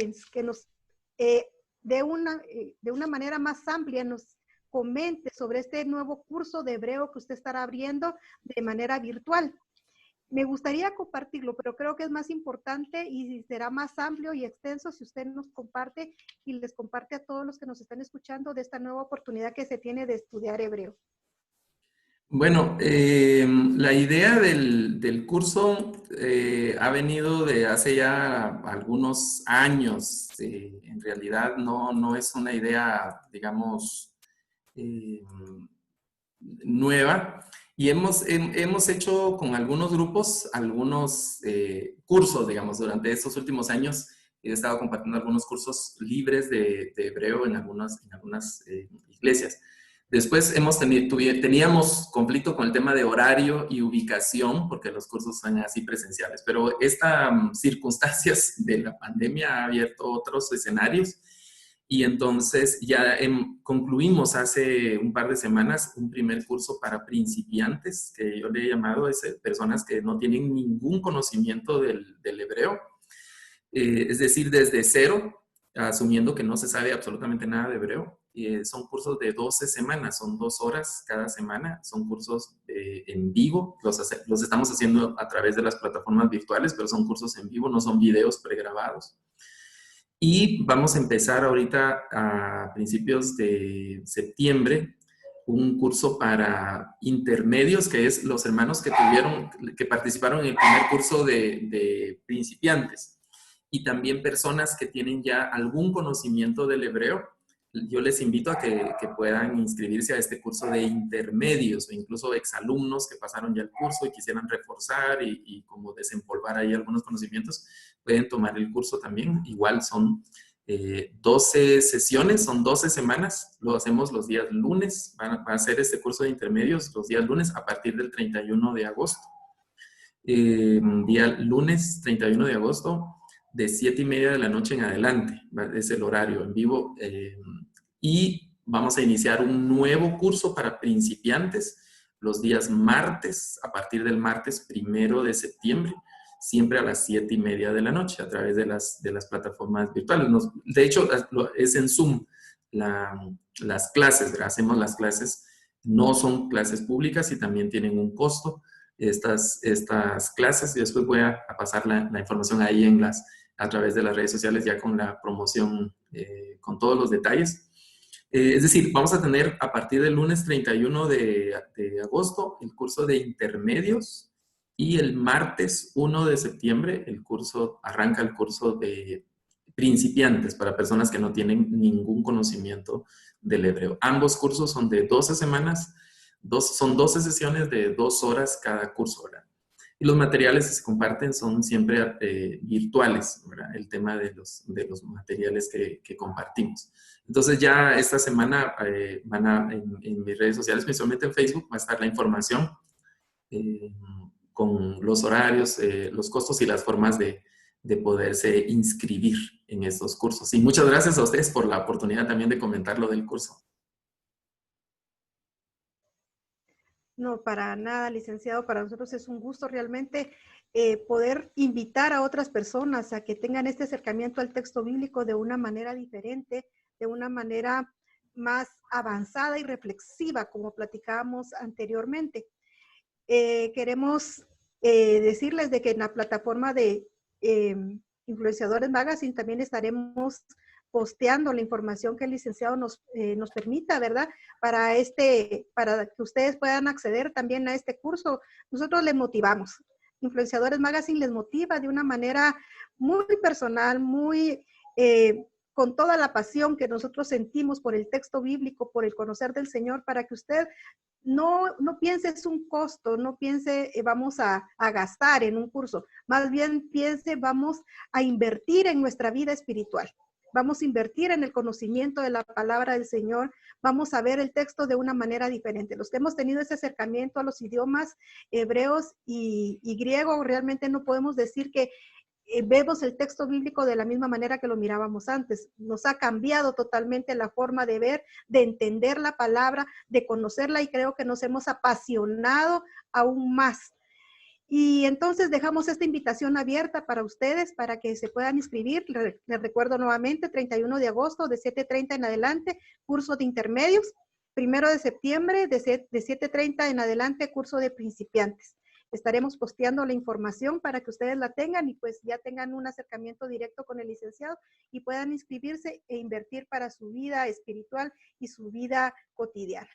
de una manera más amplia nos comente sobre este nuevo curso de hebreo que usted estará abriendo de manera virtual. Me gustaría compartirlo, pero creo que es más importante y será más amplio y extenso si usted nos comparte y les comparte a todos los que nos están escuchando de esta nueva oportunidad que se tiene de estudiar hebreo.
Bueno, la idea del curso ha venido de hace ya algunos años. En realidad no es una idea, digamos, eh, nueva. Y hemos hecho con algunos grupos, algunos cursos, digamos, durante estos últimos años. He estado compartiendo algunos cursos libres de hebreo en algunas iglesias. Después teníamos conflicto con el tema de horario y ubicación, porque los cursos son así presenciales, pero estas circunstancias de la pandemia ha abierto otros escenarios y entonces ya concluimos hace un par de semanas un primer curso para principiantes, que yo le he llamado personas que no tienen ningún conocimiento del hebreo, es decir, desde cero, asumiendo que no se sabe absolutamente nada de hebreo. Son cursos de 12 semanas, son 2 horas cada semana, son cursos en vivo, los estamos haciendo a través de las plataformas virtuales, pero son cursos en vivo, no son videos pregrabados. Y vamos a empezar ahorita a principios de septiembre un curso para intermedios, que es los hermanos que participaron en el primer curso de principiantes. Y también personas que tienen ya algún conocimiento del hebreo. Yo les invito a que puedan inscribirse a este curso de intermedios o incluso exalumnos que pasaron ya el curso y quisieran reforzar y como desempolvar ahí algunos conocimientos, pueden tomar el curso también. Igual son 12 sesiones, son 12 semanas, lo hacemos los días lunes, van a hacer este curso de intermedios los días lunes a partir del 31 de agosto. Día lunes 31 de agosto, de 7:30 de la noche en adelante, es el horario en vivo, y vamos a iniciar un nuevo curso para principiantes los días martes, a partir del martes 1 de septiembre, siempre a las 7:30 de la noche, a través de las plataformas virtuales. De hecho, es en Zoom las clases, hacemos las clases, no son clases públicas y también tienen un costo estas clases, y después voy a pasar la información ahí a través de las redes sociales ya con la promoción, con todos los detalles. Es decir, vamos a tener a partir del lunes 31 de agosto el curso de intermedios y el martes 1 de septiembre arranca el curso de principiantes para personas que no tienen ningún conocimiento del hebreo. Ambos cursos son de 12 semanas, son 12 sesiones de 2 horas cada curso, ¿verdad? Y los materiales que se comparten son siempre virtuales, ¿verdad? El tema de los materiales que compartimos. Entonces ya esta semana en mis redes sociales, principalmente en Facebook, va a estar la información con los horarios, los costos y las formas de poderse inscribir en estos cursos. Y muchas gracias a ustedes por la oportunidad también de comentar lo del curso.
No, para nada, licenciado. Para nosotros es un gusto realmente poder invitar a otras personas a que tengan este acercamiento al texto bíblico de una manera diferente, de una manera más avanzada y reflexiva, como platicábamos anteriormente. Queremos decirles de que en la plataforma de Influenciadores Magazine también estaremos posteando la información que el licenciado nos permita, ¿verdad? Para que ustedes puedan acceder también a este curso. Nosotros les motivamos. Influenciadores Magazine les motiva de una manera muy personal, muy con toda la pasión que nosotros sentimos por el texto bíblico, por el conocer del Señor, para que usted no piense es un costo, no piense vamos a gastar en un curso, más bien piense vamos a invertir en nuestra vida espiritual. Vamos a invertir en el conocimiento de la palabra del Señor, vamos a ver el texto de una manera diferente. Los que hemos tenido ese acercamiento a los idiomas hebreos y griego, realmente no podemos decir que vemos el texto bíblico de la misma manera que lo mirábamos antes. Nos ha cambiado totalmente la forma de ver, de entender la palabra, de conocerla, y creo que nos hemos apasionado aún más. Y entonces dejamos esta invitación abierta para ustedes, para que se puedan inscribir. Les recuerdo nuevamente, 31 de agosto, de 7:30 en adelante, curso de intermedios. 1 de septiembre, de 7:30 en adelante, curso de principiantes. Estaremos posteando la información para que ustedes la tengan y pues ya tengan un acercamiento directo con el licenciado y puedan inscribirse e invertir para su vida espiritual y su vida cotidiana.